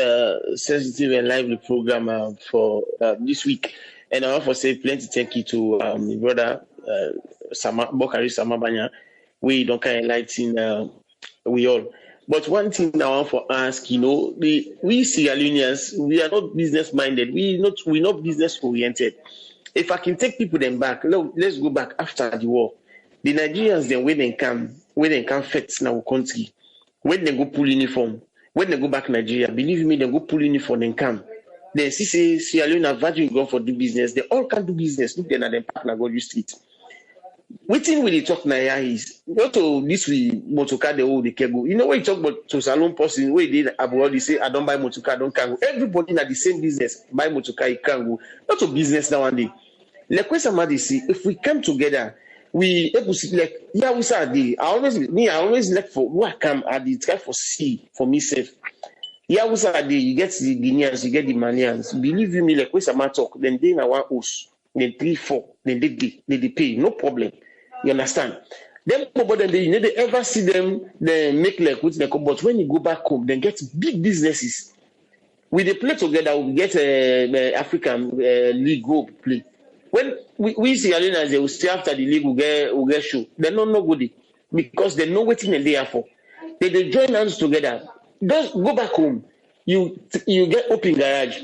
sensitive and lively program for this week. And I want to say plenty thank you to my brother Bokari Samabanya. We don't kind of enlighten we all. But one thing I want to ask, we Sierra Leoneans, we are not business minded. We're not business oriented. If I can take people then back, let's go back after the war. The Nigerians then when they come fight in our country, when they go pull uniform, when they go back Nigeria, believe me, they go pull uniform and come. Then see Sierra Leone have virgin go for do business. They all can do business. Look then at them partner go you street. Waiting when they talk now is not to this we motorcar the old the kego. You know when you talk about to salon person where they abroad they say I don't buy motorcar, I don't cargo. Everybody in the same business buy motorcar, you can go. Not a business now and day. Like when somebody see if we come together, we able to like we say I always like for what come at the try for see for myself. We say you get the Guineans, you get the Malians. Believe you me, like when somebody talk, then they na one host. Then 3-4, then they pay, no problem. You understand? Then you never ever see them they make like with the but when you go back home, then get big businesses. We they play together, we get the African league go play. When we see Alinas, they will stay after the league will get show. They're not no good because they know what they are for. They join hands together. Just go back home. You get open garage.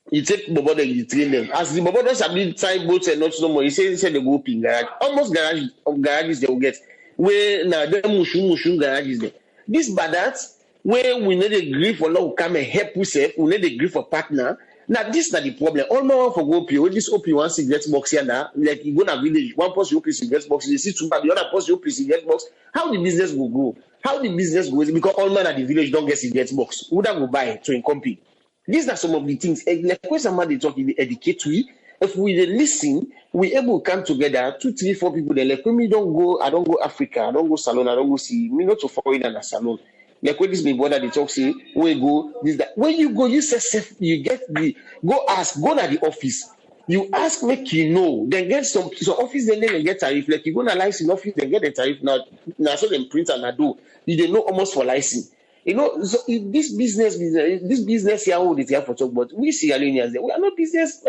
You take Bobo that you train them. As the Bobo does have time boats and not no more, he said they go up in garage. Almost garages they will get. Where now them mushum garages there. This bad that where we need a grief for law come and help yourself, we need a grief for partner. Now this is not the problem. All more for go pay. This OP one cigarette box here now. Like you go to village, one person open cigarette box, you see two the other person open cigarette box. How the business will go? How the business goes? Because all man at the village don't get cigarette box. Who that go buy to compete? These are some of the things. Like when somebody talk in the educate we, if we listen, we able to come together, 2, 3, 4 people. They like when me don't go, I don't go Africa, I don't go salon, I don't go see me not to foreign and a salon. Like when this me brother they talk say, we go this that. When you go, you say you get the go ask, go to the office. You ask, make you know, then get some office, then they get tariff. Like you go to license office, then get the tariff. Now so them print and I do. You don't know almost for license. So this business here, all this here for talk, but we Sierra Leoneans, we are not business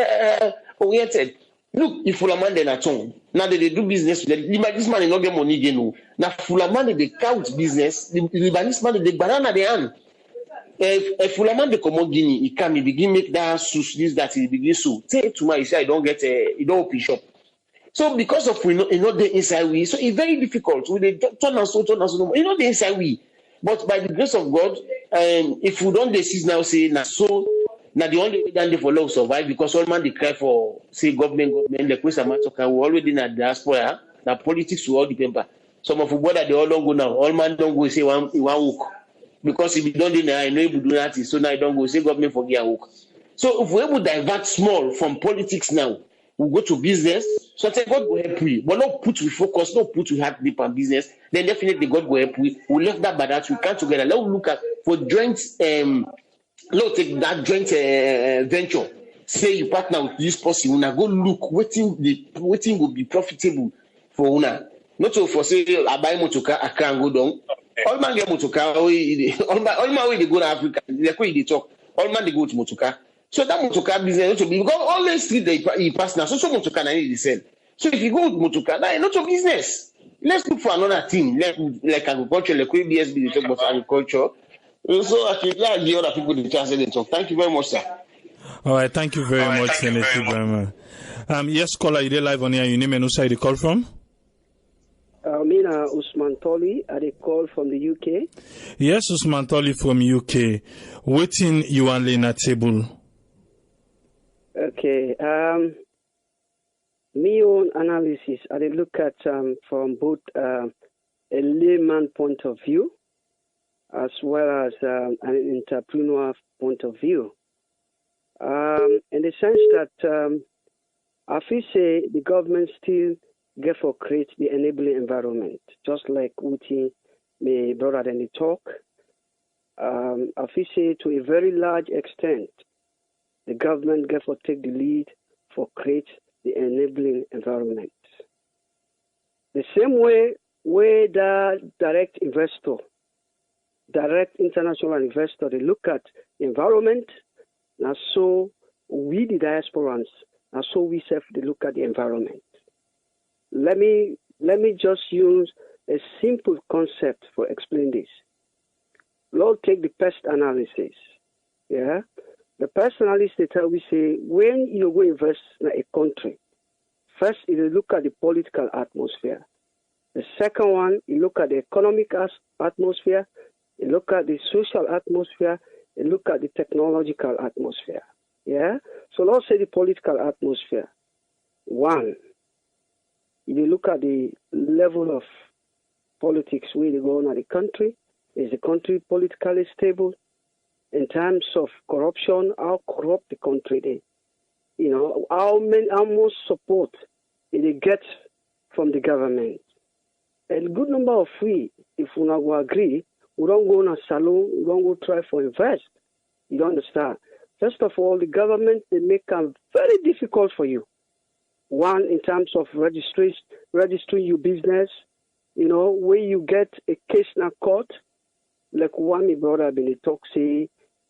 oriented. Look, if Fulaman then at home, now they do business, this man is not get money again. Now Fulaman they count business, the Libanese man they banana they hand. If Fulaman they come on Guinea, he can begin make that sush this that he begin so. Say to my say I don't get you don't open shop. So because of we know the inside we, so it's very difficult. We they turn and so the inside we. But by the grace of God, if we don't decide now, say, now the only way that they for love survive because all man they cry for, say, government, the question we already in the diaspora, the politics will all depend. Some of the brother they all don't go now. All man don't go say one week. Because if you don't do that, I know you do that, so now I don't go say government forget a week. So if we able to divert small from politics now, we go to business. So I say God will help we, but not put we focus, not put we heart deep on business. Then definitely God will help we. We left that bad that we come together. Let's look at for joint. Let's take that joint venture. say you partner with this person, una go look waiting will be profitable for una. Not so for say I buy motoka, I can't go down. All man get motoka, all man way they go to Africa, they talk. All man they go to motoka. So that motoka business not to be because all the street they pass now. So motoka na need to sell. So if you go with motoka, that is not your business. Let's look for another thing, like agriculture, like BSB they talk about agriculture. So I think like the other people the chance they talk. Thank you very much, sir.
All right, thank you very much, Senator Brahma. Yes, caller, you live on here. Your name and who side you call from?
Mina Usman Toli, I call from the UK.
Yes, Usman Toli from UK. Waiting you and Lena table.
Okay. Me own analysis, I look at from both a layman point of view as well as an entrepreneur point of view. In the sense that I feel say the government still get for create the enabling environment, just like Uti, my brother, then they talk. I feel say to a very large extent, the government get for take the lead for create the enabling environment. The same way where the direct international investor, they look at the environment, and so we the diasporans, and so we self they look at the environment. Let me just use a simple concept for explain this. Lord, take the pest analysis. Yeah, the pest analysis they tell we say when you go invest in a country, first you look at the political atmosphere. The second one, you look at the economic atmosphere. You look at the social atmosphere. You look at the technological atmosphere. Yeah. So let's say the political atmosphere. One, you look at the level of politics where they go on at the country. Is the country politically stable? In terms of corruption, how corrupt the country is? You know, how much support they get from the government? A good number of free, if we not go agree, we don't go on a salon, we don't go try for invest. You don't understand? First of all, the government, they make it very difficult for you. One, in terms of registering your business, you know, where you get a case in a court, like one my brother been talk say,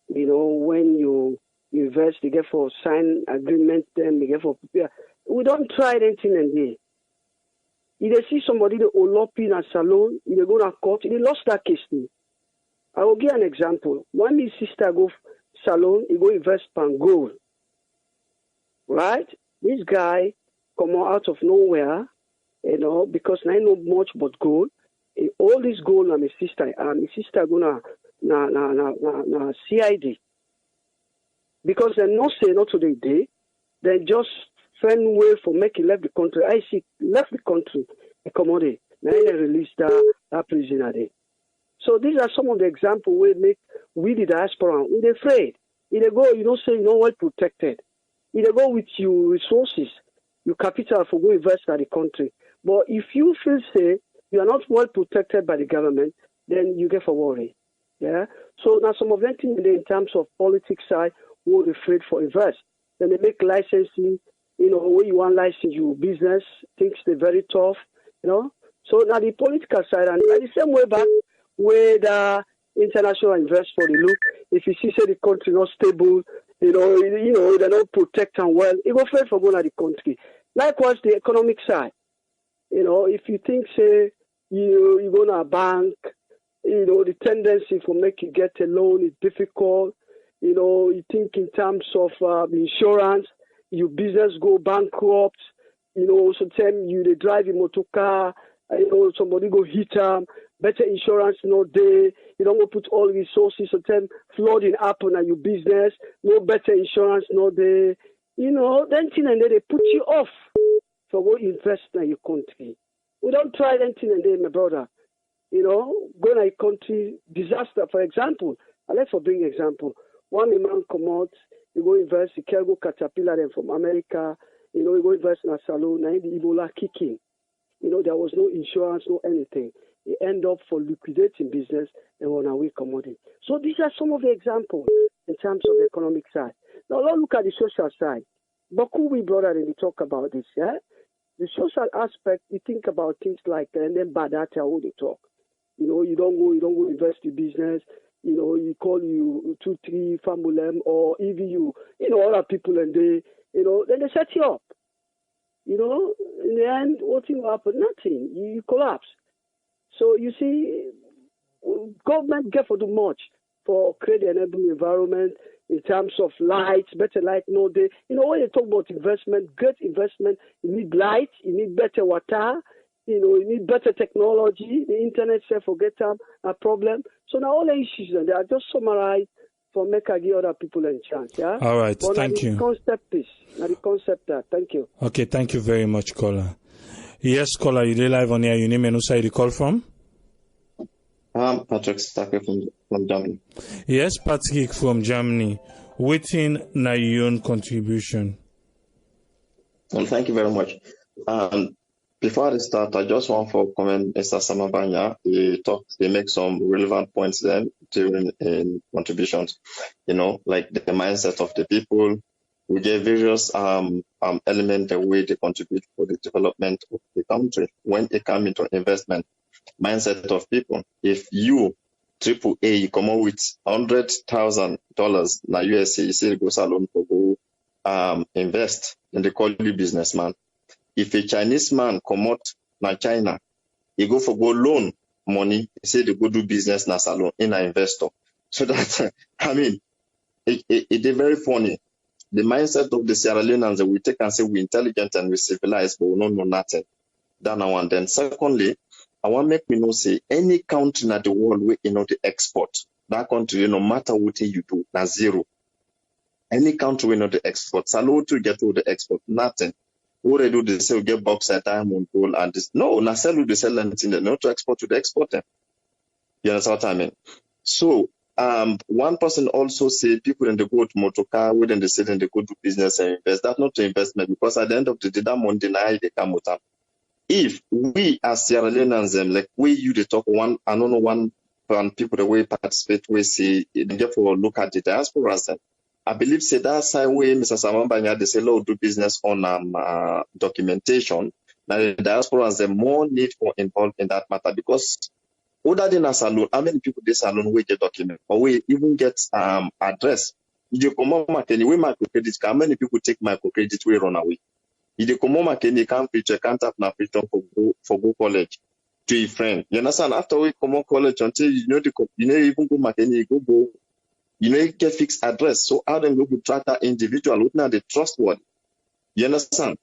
you know, when you invest, you get for sign agreement, then you get for prepare. We don't try anything in there. If they see somebody that all in a salon, if they go to court, they lost that case. I will give an example. When my sister go salon, he go invest pan gold. Right? This guy come out of nowhere, you know, because I know much about gold. All this gold and my sister go na CID. Because they no say not to the day, they just find way for make it left the country. I see left the country, accommodate. Now they release that prisoner there. So these are some of the examples where make we the diaspora we're afraid. If they go, you don't say you're not well protected. If they go with your resources, your capital for go invest in the country. But if you feel say you are not well protected by the government, then you get for worry. Yeah. So now some of them things in terms of politics side were afraid for invest. Then they make licensing, you know, where you want license your business, things they're very tough, you know. So now the political side and the same way back where the international investor they look, if you see say the country not stable, you know, they're not protected well, it go afraid for going to the country. Likewise the economic side. You know, if you think say you go to a bank, you know, the tendency for make you get a loan is difficult. You know, you think in terms of insurance, your business go bankrupt. You know, sometimes you they drive a motor car, you know, somebody go hit them. Better insurance no day. You don't go put all resources. Sometimes flooding happen at your business. No better insurance no day. You know, then thing and then they put you off for go invest in your country. We don't try anything and then, my brother. You know, go to a country, disaster, for example. Let's bring example. One man come out, you go invest, you can go caterpillar them from America, you know, you go invest in a salon, and the Ebola kicking. You know, there was no insurance, no anything. You end up for liquidating business and on a weak commodity. So these are some of the examples in terms of the economic side. Now let's look at the social side. Baku, we brother, and we talk about this. Yeah, the social aspect. You think about things like and then bad data. How they talk. You don't go invest in business. You call you 2-3 family or even other people, and they, then they set you up. In the end, what will happen? Nothing. You collapse. So you see, government get for too much for creating an environment in terms of lights, better light. No, when you talk about investment, great investment, you need light, you need better water, you need better technology. The internet, say, forget a problem. So now all the issues, and they are just summarized for make I give other people a chance. Yeah.
All right.
But
Thank you.
Concept is the concept that. Thank you.
Okay. Thank you very much, caller. Yes, caller, you did live on here. Your name and who side you call from?
I'm Patrick Stake from Germany.
Yes, Patrick from Germany. Waiting na your own contribution.
Well, thank you very much. Before I start, I just want to comment Mr. Samabanya. They make some relevant points then during contributions. Like the mindset of the people. We gave various elements the way they contribute for the development of the country when it comes into investment. Mindset of people. If you AAA you come out with $100,000 na USA, you say go salon for go invest, and they call you businessman. If a Chinese man come out na China, he go for go loan money, he say they go do business na salon in an investor. So that it is very funny. The mindset of the Sierra Leoneans that we take and say we're intelligent and we're civilized, but we don't know nothing. That now and then. Secondly, I want to make me know say any country in the world where the export, that country, no matter what you do, na zero. Any country where the export, salon to get to the export, nothing. What they do, they say we get bauxite, diamond, gold, and this. No, na sell they sell anything, they not to export to the exporter. You understand what I mean? So one person also said people in the go to motor car, when they say then they go to business and invest. That's not to investment, because at the end of the day, that money deny they come with them. If we as Sierra Leoneans, like you they talk one people the way participate, we see they therefore look at the diasporas. I believe say that side way Mr. Samambanya they say law do business on documentation. Now the diasporas they more need for involved in that matter, because other than a salon, how many people this salon we get document or we even get address? You come on we microcredit, how many people take microcredit we run away? You come on can't preach, can't have na preach for go college to a friend. You understand? After we come on college until even go McKinney, go you get fixed address. So how then go to track that individual looking at the trustworthy. You understand?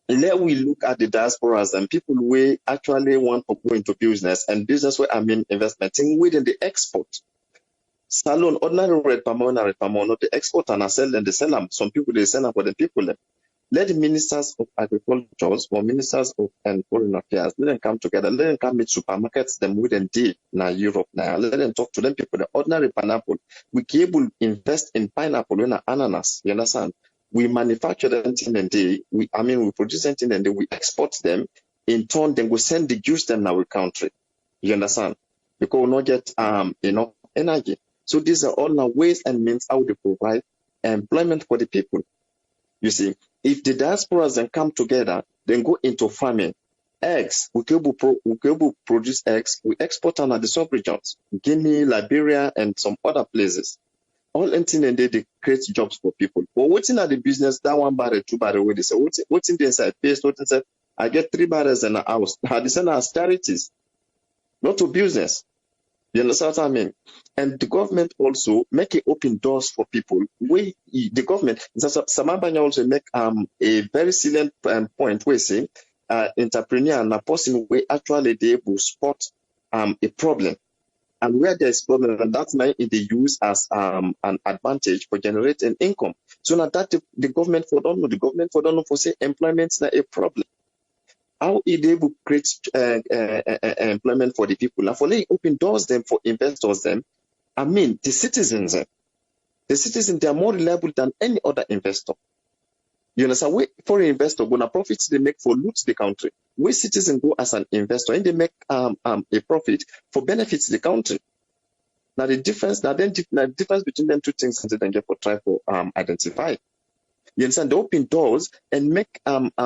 Let we look at the diasporas and people who actually want to go into business, and business where investment in within the export. Salon, ordinary red palm, not the export and sell and they sell them. Some people they sell them for the people. Let the ministers of agriculture or ministers of foreign affairs, let them come together, let them come meet supermarkets, them within day now Europe now. Let them talk to them people, the ordinary pineapple. We can able invest in pineapple in ananas, you understand? We manufacture them in a day, we produce them in a day, we export them, in turn then we send the juice them in our country. You understand? Because we not get enough energy. So these are all now ways and means how they provide employment for the people. You see, if the diasporas then come together, then go into farming. Eggs, we can produce eggs, we export them at the sub-regions, Guinea, Liberia, and some other places. All anything and they create jobs for people. But what's in the business, that 1 barrel, 2 barrel, where they say, what's in the inside? Paste, what inside? I get 3 barrels in a house. They send as charities, not to business. You understand what I mean? And the government also make it open doors for people. The government, Samabanya also make a very salient point where say entrepreneur and a person where actually they will spot a problem. And where there is problem, and that's why they use as an advantage for generating income. So now that the government for don't know for say employment is not a problem. How is they will create employment for the people? And for they open doors them for investors them. The citizens, they are more reliable than any other investor. You understand? We foreign investor gonna profits they make for loot the country. We citizens go as an investor and they make a profit for benefits the country. Now the difference between them two things that they get for try to identify. You understand? They open doors and make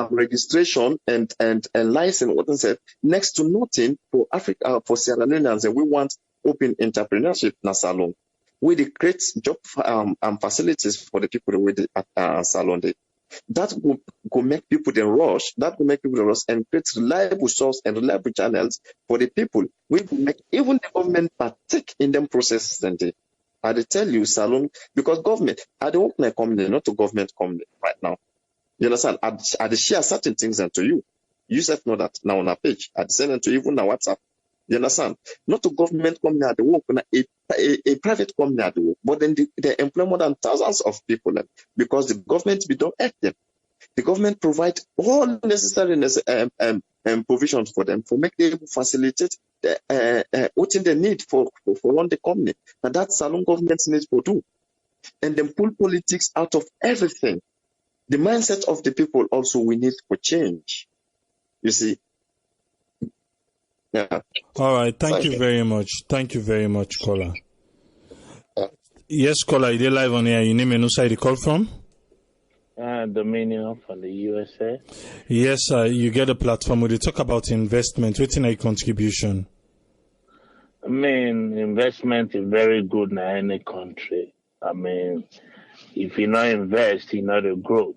registration and license what say next to nothing for Africa for Sierra Leoneans, and we want open entrepreneurship na salon. We dey create job facilities for the people with the salon. That will make people then rush. That will make people rush and create reliable source and reliable channels for the people. We will make even the government partake in them processes. And I tell you, salon, because government, I don't work in a company, not a government company right now. You understand? I share certain things to you. You self know that now on our page. I send them to even on WhatsApp. You understand? Not a government company at the work, a private company at the work, but then they employ more than thousands of people because the government we don't help them. The government provide all necessary provisions for them for make them facilitate what they need for run the company. And that's salon government needs to do. And then pull politics out of everything. The mindset of the people also we need for change. You see. Yeah.
All right. Thank you very much. Thank you very much, caller. Yes, caller. You're live on air. Your name and who side you call from?
Dominion from the USA.
Yes, you get a platform where they talk about investment. What's in a contribution?
I mean, investment is very good in any country. I mean, if you not invest, you know the growth.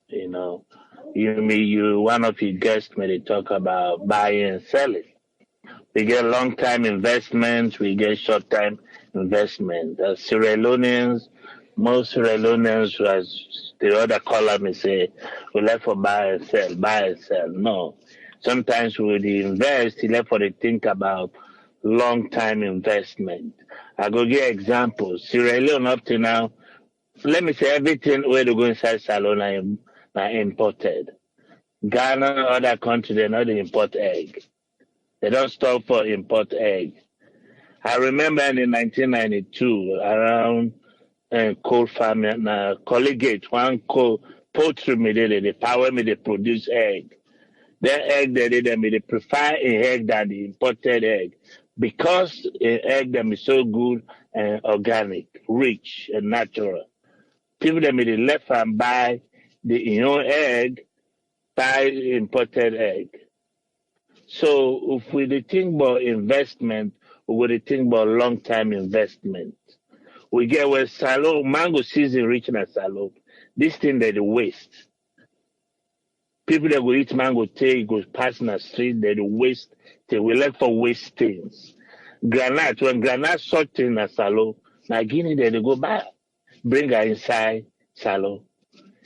You know, one of your guests may talk about buying and selling. We get long-time investments, we get short-time investment. As Sierra Leoneans, most Sierra Leoneans, as the other caller may say, we left for buy and sell. No. Sometimes we invest, we left for the think about long-time investment. I go get examples. Sierra Leone up to now, let me say everything where they go inside salon are imported. Ghana, other countries, they not import egg. They don't stop for import egg. I remember in 1992, around coal farming, Colligate, one coal poultry they power me, they produce egg. Their egg, they prefer an egg than the imported egg because an egg them is so good and organic, rich and natural. People they left and buy the egg, buy imported egg. So if we think about investment, we would think about long-term investment. We get where salon, mango season reaching a salon. This thing they waste. People that will eat mango tea, go past in the street, they waste. They will look for waste things. Granite, when granite sort in a salon, now Guinea they go buy, bring her inside salon.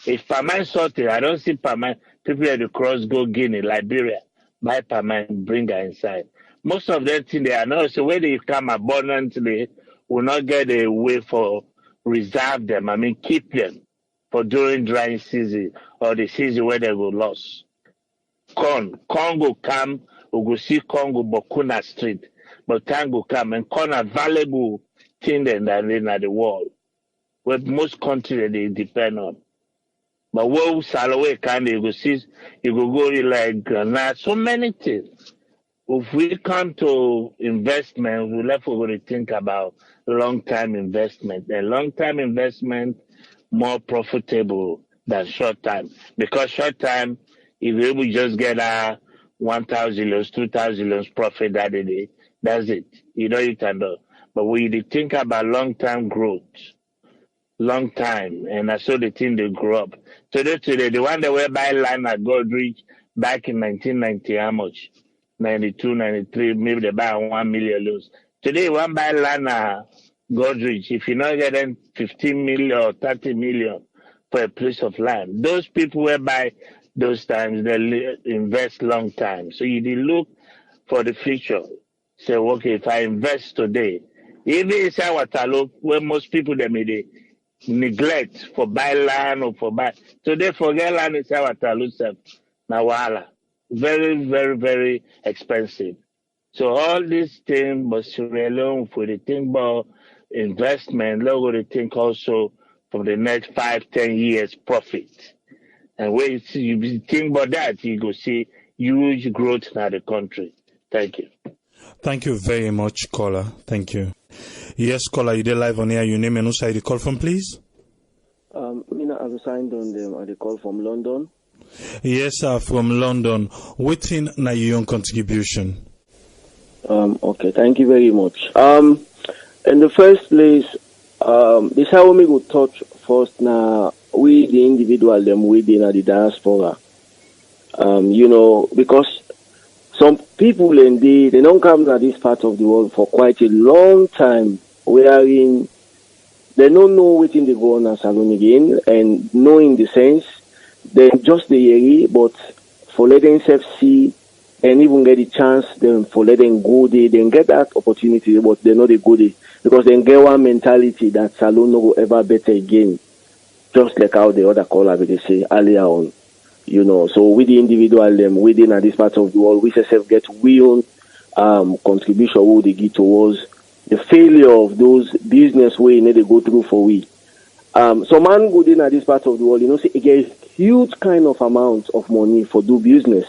If Paman sorted, I don't see Paman, people at the cross go Guinea, Liberia. Buy Paman, bring her inside. Most of them things they are not. So when they come abundantly, will not get a way for reserve them. I mean, keep them for during dry season or the season where they go lost. Corn go come, we go see corn go Bokuna Street, but time go come and corn are valuable thing that in the world, where most countries they depend on. But what Salaway can you go see, you go like granite, so many things. If we come to investment, we left over to think about long-term investment. And long-term investment more profitable than short-time. Because short-time, if we able just get 1,000 loans, 2,000 loans profit that day, that's it. You know you can do. But we think about long-term growth. Long time, and I saw the thing they grew up. Today, the one that were buy land at Godrich back in 1990, how much? 92, 93, maybe they buy 1 million loans. Today, one buy land at Godrich, if you not getting 15 million or 30 million for a piece of land, those people who buy those times, they invest long time. So you look for the future. Say, okay, if I invest today, even inside Watalo, where most people they may neglect for buy land or for buy. So they forget land is our talusa. Now, wala. Very, very, very expensive. So all these things, but Sierra Leone, for the think about investment, logo the think also for the next 5-10 years profit. And when you think about that, you go see huge growth in the country. Thank you.
Thank you very much, caller. Thank you. Yes, caller, you there live on here. Your name and who side you call from, please?
Mina, I signed on them. I call from London.
Yes, sir, from London. Waiting na your own contribution.
Okay, thank you very much. In the first place, this how we go touch first now. We the individual them within the diaspora. Because some people they don't come to this part of the world for quite a long time, wherein they don't know what they go on a salon again, and knowing the sense, then just the area, but for letting themselves see and even get the chance, then for letting go there, then get that opportunity, but they know they go there. Because then get one mentality that salon no go ever better again. Just like how the other caller they say earlier on. So with the individual them within this part of the world, we self get we own contribution what they give towards the failure of those business way they go through for we. So man go in this part of the world, say it gets huge kind of amount of money for do business.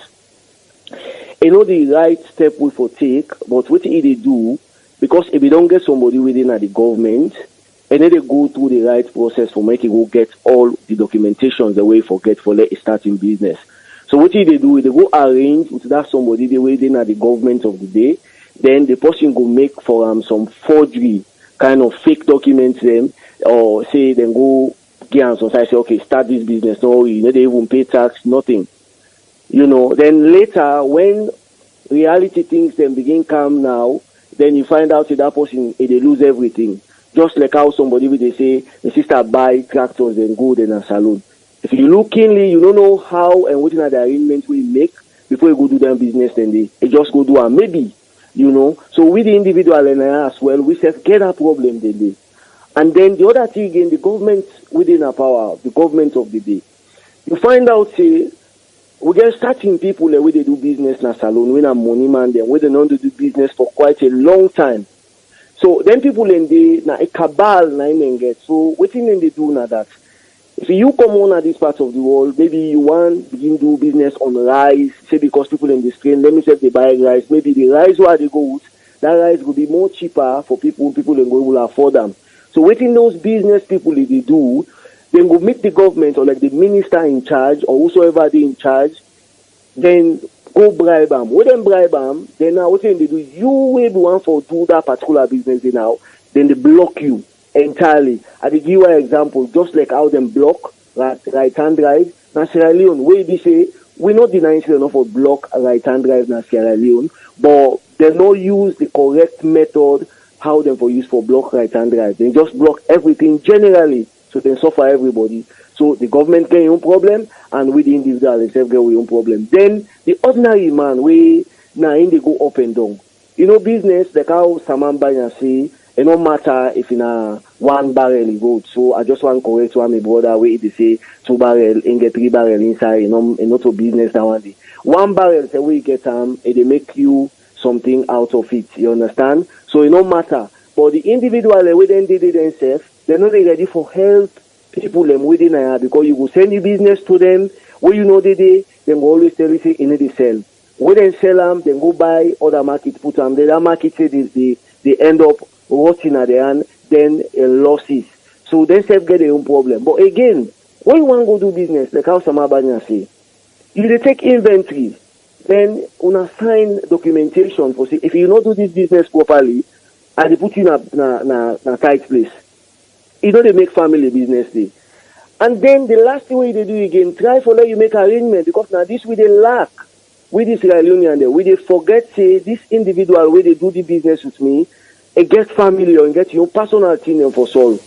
The right step we for take, but what they do, because if we don't get somebody within the government, and then they go through the right process for making go get all the documentations the way for get for starting business. So what they do, they go arrange with that somebody the way they are the government of the day, then the person go make for some forgery kind of fake documents them, or say then go get on society say okay start this business. No, they even pay tax, nothing. Then later when reality things then begin come now, then you find out that person they lose everything. Just like how somebody will they say the sister buy tractors and go in a salon. If you look keenly, you don't know how and what are the arrangements we make before you go do their business, then they just go do and maybe, So with the individual and as well, we self get a problem then they. And then the other thing again, the government within our power, the government of the day. You find out say we get starting people the way they do business in a salon, when a money man them, where they know to do business for quite a long time. So then people in the na a cabal na get. So what thing they do now that if you come on at this part of the world, maybe you want begin do business on rice, say because people in the screen, let me say they buy rice, maybe the rice where they go, that rice will be more cheaper for people in go will afford them. So waiting those business people if they do, then go meet the government or like the minister in charge or whosoever they in charge, then go bribe them. When them bribe them, then now what they do, you will be one for do that particular business now, then they block you entirely. I will give you an example, just like how them block right hand drive. Now Sierra Leone, where they say we're not denying enough for block right hand drive now Sierra Leone, but they not use the correct method how them for use for block right hand drive. They just block everything generally, so they suffer everybody. So the government get your own problem, and with the individual themselves get your own problem. Then the ordinary man, we now in they go up and down. Business like how Samambanya say, it no matter if in a 1 barrel you go. So I just want to correct one my brother where they say 2 barrel and get 3 barrel inside. Not a business that one day. 1 barrel say we get they make you something out of it. You understand? So it no matter. But the individual they then did it themselves, they're not ready for help. People them within there because you go send your business to them where they go always tell you say they sell. When they sell them, then go buy other market put them. That market say they end up rotting at the end, then losses. So they self get their own problem. But again, when you want to go do business, like how Samabanya say, if they take inventory, then una sign documentation for say if you not do this business properly, and they put you in a tight place. They make family business day. And then the last thing they do again, try for let you make arrangement because now this we they lack with this Sierra Leonean there. We they forget say this individual where they do the business with me, it gets family or get your personal thing for solve.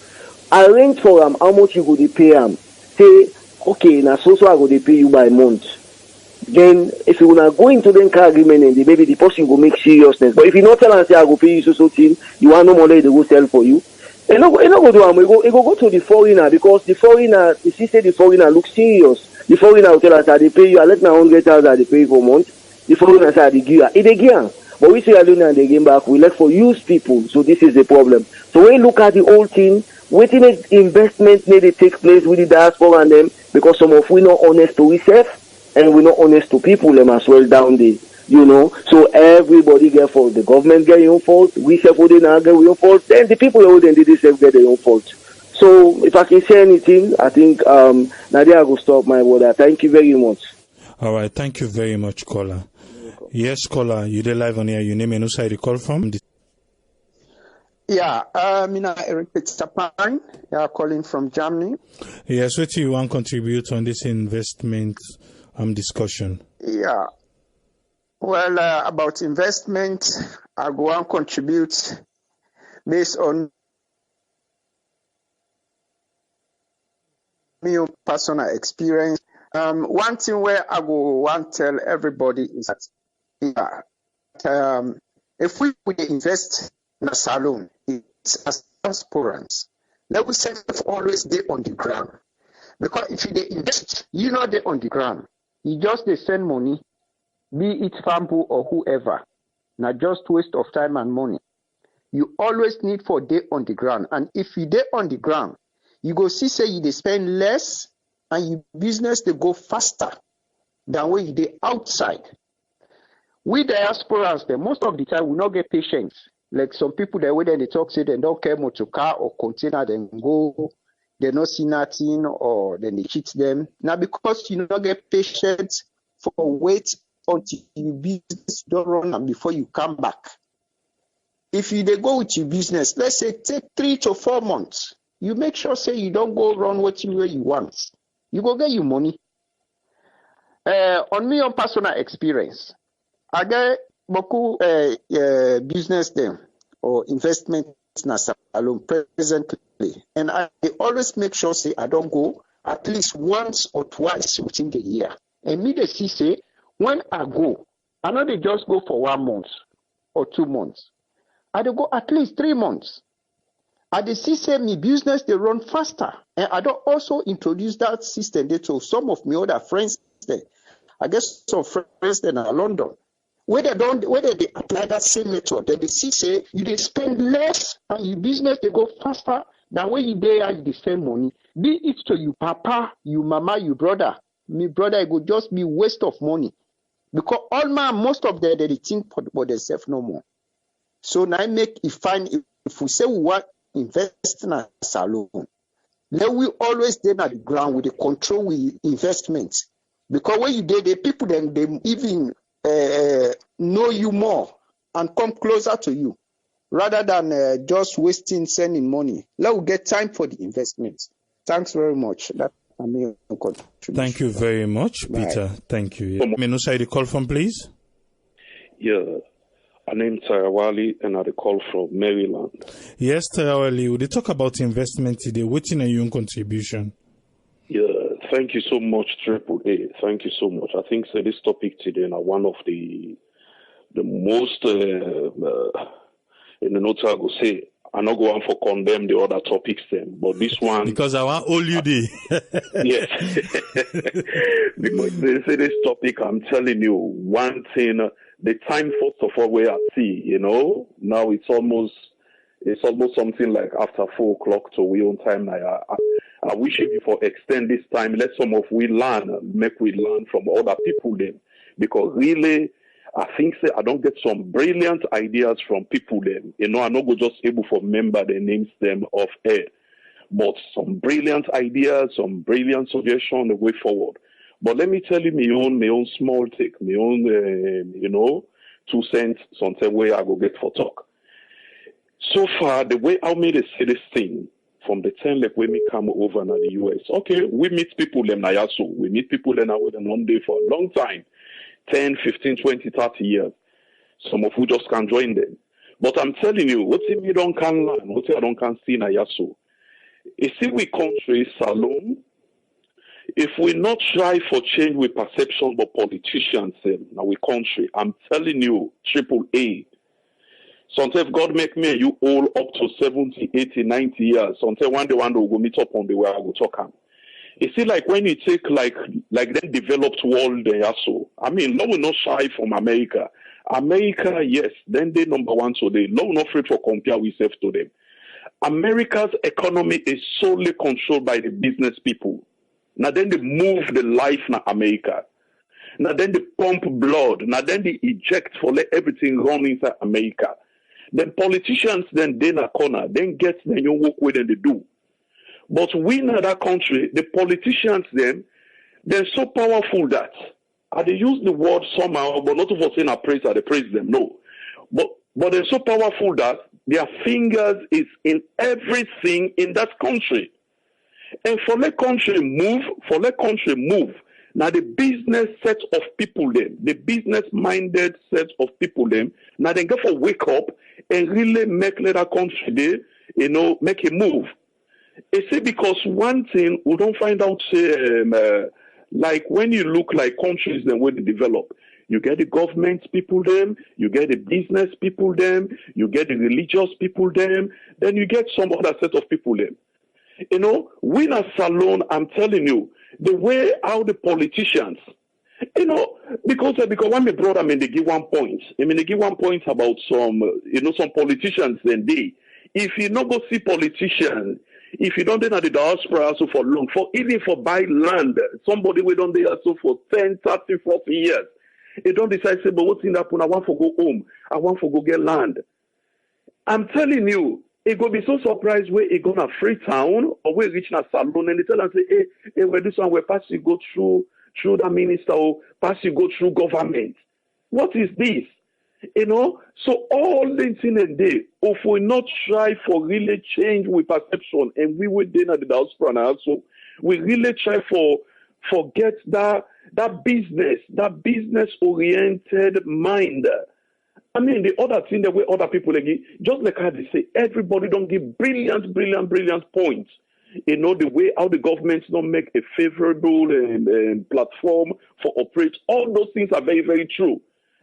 Arrange for them how much you go to pay them. Say, okay, now so I go to pay you by month. Then if you wanna go into the car agreement and maybe the person will make seriousness. But if you not tell and say I go pay you so thing, you want no money they go sell for you. It no go do am. It go to the foreigner because the foreigner, you see, say the foreigner look serious. The foreigner will tell us that they pay you. I let now 100,000 they pay for a month. The foreigner say they give you. It they give. But we say alone and they game back. We let for use people. So this is the problem. So when you look at the whole thing, waiting investment need to take place with the diaspora and them because some of we not honest to ourselves and we not honest to people them as well down there. So everybody get fault. The government get your fault. We self now get your fault. Then the people who did this self get their own fault. So if I can say anything, I think Nadia will stop my word. Thank you very much.
All right, thank you very much, caller. Yes, caller, you did live on here. Your name and who side you call from?
Yeah, Eric Pitstapan, calling from Germany.
Yes, what you want to contribute on this investment discussion?
Yeah, well, about investment, I go and contribute based on my personal experience. One thing where I go want to tell everybody is that if we invest in a salon, it's as transparent. Let us say always they on the ground. Because if they invest, they on the ground. You just they send money, be it Fambu or whoever. Not just waste of time and money. You always need for day on the ground. And if you day on the ground, you go see say you they spend less and your business they go faster than when you day outside. We diasporans, most of the time we not get patience. Like some people that when they talk say they don't care motor car or container, then go, they not see nothing or then they cheat them. Now because you not get patience for wait until your business don't run and before you come back. If you they go with your business, let's say take 3 to 4 months, you make sure say you don't go run where you want. You go get your money. On me on personal experience, I get beaucoup business them or investment na salon presently, and I always make sure say I don't go at least once or twice within the year. And me they see say when I go, I know they just go for 1 month or 2 months. I dey go at least 3 months. I dey see say me business they run faster, and I don't also introduce that system there to some of my other friends there. I guess some friends there in London. Whether they apply that same method, they see say you they spend less and your business they go faster than when you there you spend money. Be it to you papa, you mama, you brother. Me brother, it would just be waste of money. Because most of them they think for themselves no more. So now if we say we want invest in a salon, then we always then at the ground with the control with investments. Because when you did the people then they even know you more and come closer to you rather than just sending money. Let us get time for the investments. Thanks very much.
Thank you very much, Peter. Bye. Thank you. Menusa, you call from, please?
Yeah. My name is Tarawali and I call from Maryland.
Yes, Tarawali. We talk about investment today. What's in your contribution?
Yeah, thank you so much, Triple A. Thank you so much. I think this topic today is one of the most, in the notes I go say, I'm not going for condemn the other topics then, but this one...
Because I want all you do.
Yes. Because they say this topic, I'm telling you, one thing, the time first of all where I see, now it's almost something like after 4 o'clock to we on time. I wish if for extend this time, let some of we make we learn from other people then. Because really, I think I don't get some brilliant ideas from people then. I'm not just able to remember the names them of air. But some brilliant ideas, some brilliant suggestions the way forward. But let me tell you my own small take, my own, 2 cents, something where I go get for talk. So far, the way I made say this thing, from the time like when we come over to the US, okay, we meet people in Nayaso, we meet people in our one day for a long time, 10, 15, 20, 30 years. Some of you just can't join them. But I'm telling you, what if you don't can learn, what if I don't can see Nayaso? You see, we country, Salome, if we not try for change with perception but politicians in our country, I'm telling you, Triple A. Sometimes God make me you all up to 70, 80, 90 years. Sometimes one day will go meet up on the way I will talk am. You see, like when you take like them developed world they also. I mean, no will not shy from America. America, yes, then they number one today. No not afraid for compare with self to them. America's economy is solely controlled by the business people. Now then they move the life in America. Now then they pump blood. Now then they eject for let everything run inside America. Then politicians then in a corner, then get then you work with them they do. But we in that country, the politicians then, they're so powerful that they use the word somehow, but not for saying I praise or they praise them. No. But they're so powerful that their fingers is in everything in that country. And for the country move, now the business set of people them, the business-minded set of people them, now they go for wake up and really make that country there, make a move. It's because one thing we don't find out, like when you look like countries then when they develop, you get the government people them, you get the business people them, you get the religious people them, then you get some other set of people them. We in a salon, I'm telling you, the way how the politicians, because when my brother, they give 1 point. They give 1 point about some, some politicians then they. If you not go see politicians, if you don't do the diaspora also for long, even for buy land, somebody we don't do also for 10, 30, 40 years, they don't decide, say, but what's in that happen? I want to go home. I want to go get land. I'm telling you, it go be so surprised where it gonna Freetown or where reach a salon and they tell them say, hey, where this one where pass you go through the minister or pass you go through government. What is this? So all this in a day, if we not try for really change with perception, and we would then at the diaspora also, we really try for forget that business oriented mind. I mean, the other thing that we other people again, just like how they say, everybody don't give brilliant points. The way how the governments don't make a favorable platform for operate. All those things are very, very true.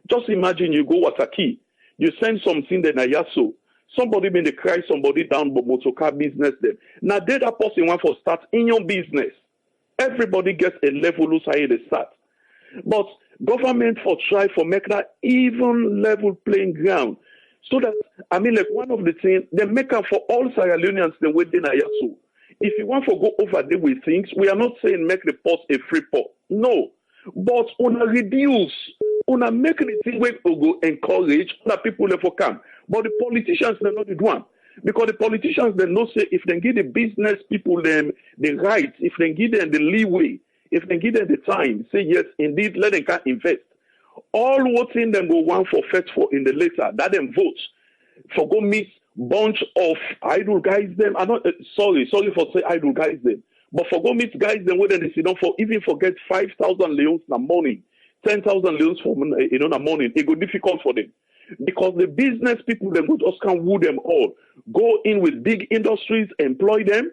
Just imagine you go Wataki, you send something there na Yaso. Somebody may cry somebody down but motorcar business there. Now that person want for start in your business. Everybody gets a level who's higher they start. But government for try for make that even level playing ground. So that, like one of the things, they make up for all Sierra Leoneans the way they na Yaso. If you want to go over there with things, we are not saying make the port a free port. No. But on a reduce, on a make the thing where we go encourage other people to come. But the politicians, they're not the one. Because the politicians, they know say if they give the business people them the rights, if they give them the leeway, if they give them the time, say yes, indeed, let them invest. All what's in them go one for fetch for in the later, that them vote for go meet bunch of idle guys them. I'm not sorry for say idle guys them, but for go meet guys them where they sit down for even forget 5,000 leons in the morning, 10,000 leons for in the morning. It go difficult for them because the business people them go just can't woo them all. Go in with big industries, employ them.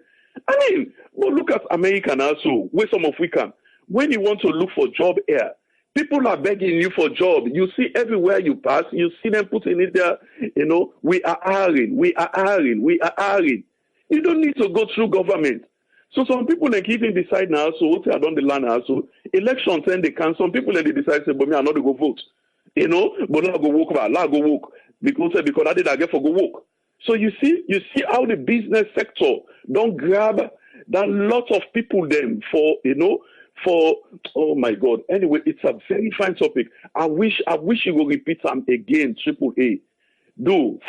Well, look at America now, so where some of we can. When you want to look for job here, people are begging you for job. You see everywhere you pass, you see them putting it there, we are hiring. You don't need to go through government. So some people like even decide now, so what I don't the land now, so elections and they can, some people they decide, say, but me, I'm not to go vote. But now go work, because I did I get for go work. So you see how the business sector don't grab that lot of people then for oh my God. Anyway, it's a very fine topic. I wish you will repeat them again, AAA.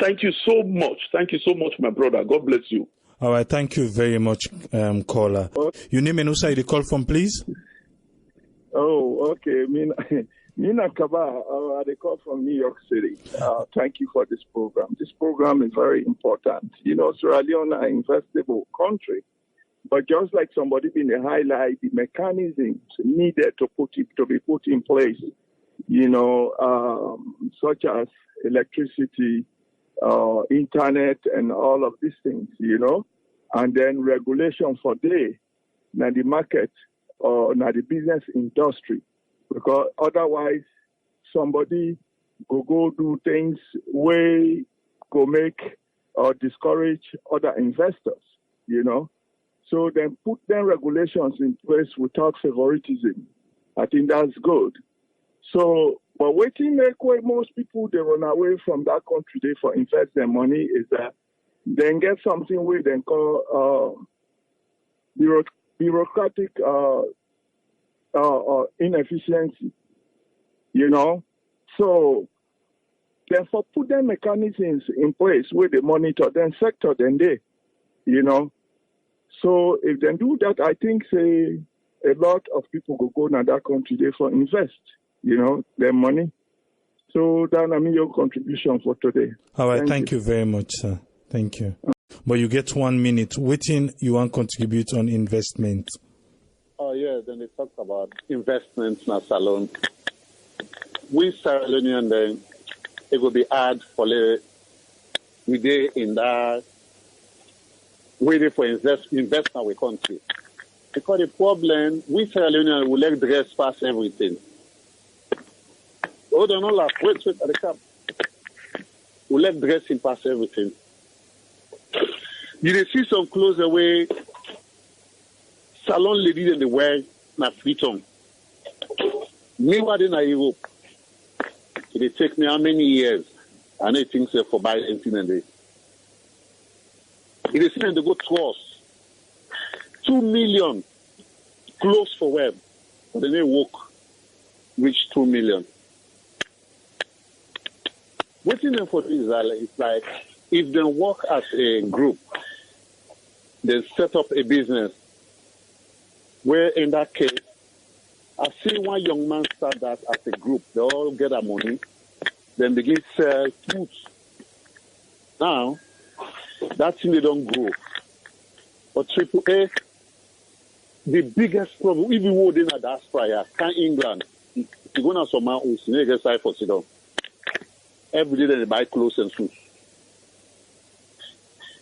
Thank you so much. Thank you so much, my brother. God bless you.
All right, thank you very much, caller. Your name and who side you call from, please?
Oh, okay. Mina Kaba, I call from New York City. Thank you for this program. This program is very important. Sierra Leone is an investable country, but just like somebody been highlight the mechanisms needed to be put in place, such as electricity, internet, and all of these things, and then regulation for the market or the business industry. Because otherwise, somebody go do things way go make or discourage other investors, So then put them regulations in place without favoritism. I think that's good. So, but waiting make way most people they run away from that country they for invest their money is that then get something we then call bureaucratic inefficiency. you know. So therefore put them mechanisms in place where they monitor then sector then they, you know. So if they do that, I think say a lot of people will go to that country they for invest, you know, their money. So that's your contribution for today.
All right, thank you very much, sir. Thank you. But you get 1 minute. Waiting, you want to contribute on investment.
Oh, yeah, then they talk about investments in a salon. We Sierra Leonean, then it will be hard for we day in that waiting for invest in our country. Because the problem, we Sierra Leonean will let dress past everything. Oh, don't laugh. Wait, at the camp. We let dressing pass everything. You see some clothes away, salon ladies in the wear, na freedom. Meanwhile, in Europe, it take me how many years? And I think for buy anything and they. It is time to go to us. 2 million clothes for web. But then they work, reach 2 million. Waiting them for Israel is like, if they work as a group, they set up a business where in that case, I see one young man start that as a group. They all get their money, then begin to sell foods. Now, that thing they don't grow. But AAA, the biggest problem, even more than a diaspora, can England, you go to some mountains, you get side for sit down. Every day they buy clothes and shoes.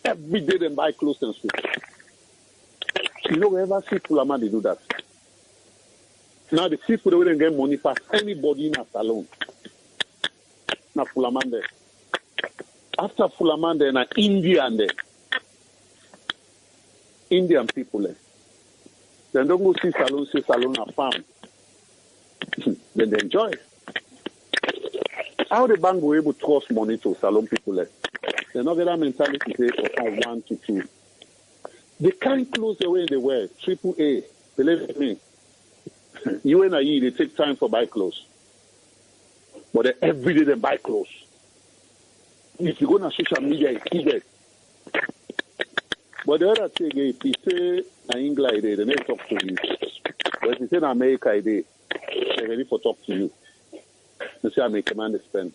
Every day they buy clothes and shoes. You know, wherever see Fulaman, they do that. Now the people, they wouldn't get money past anybody in a salon. Now Fulaman there. After Fulaman there, now Indian there. Indian people there. Then don't go see salon a farm. Then they enjoy. How the bank will able to trust money to salon people there? They're not get that mentality say, I want to do. They can't close the way they wear. AAA, believe me. You and I, they take time for buy clothes. But every day they buy clothes. If you go on social media, it's easy. But the other thing, if you say in England, they may talk to you. But if you say in America, they're ready for talk to you. They say, I make a man to spend.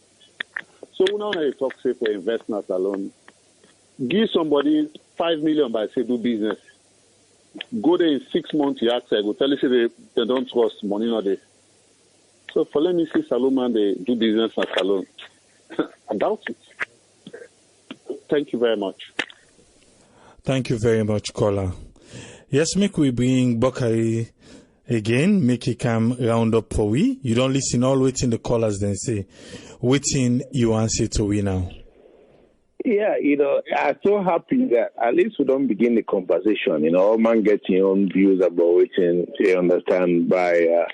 So now I talk, say, for investments alone. Give somebody 5 million by, say, do business. Go there in 6 months, you ask, I go tell you, say, they don't trust money, not they. So for let me see Salon, they do business at Salon. I doubt it. Thank you very much.
Thank you very much, caller. Yes, make we bring Bakari again, make it come round up for we. You don't listen all waiting the callers then say, waiting you answer to we now.
Yeah, I'm so happy that at least we don't begin the conversation. All man gets your own views about which they understand by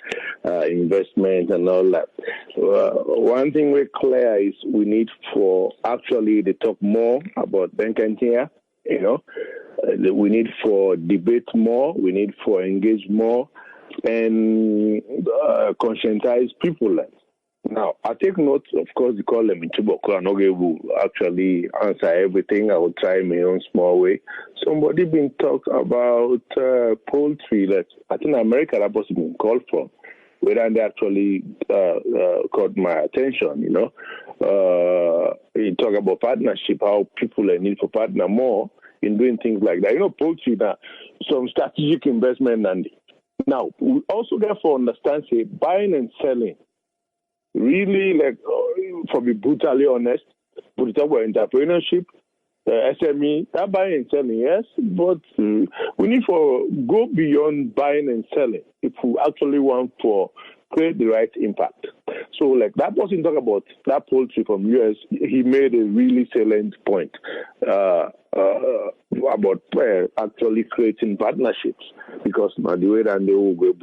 investment and all that. One thing we're clear is we need for actually to talk more about banking here. We need for debate more. We need for engage more and conscientize people. Now, I take note, of course, you call them in Chiboko. I'm not able to actually answer everything. I will try my own small way. Somebody been talk about poultry that I think America that was been called from, whether they actually caught my attention, You talk about partnership, how people need to partner more in doing things like that. Poultry now, some strategic investment. And now, we also therefore understand, say, buying and selling. Really, for be brutally honest, but it's about entrepreneurship, SME, that buying and selling, yes, but we need to go beyond buying and selling if we actually want to create the right impact. So, that person talk about that poultry from US, he made a really salient point about actually creating partnerships, because the way that they will go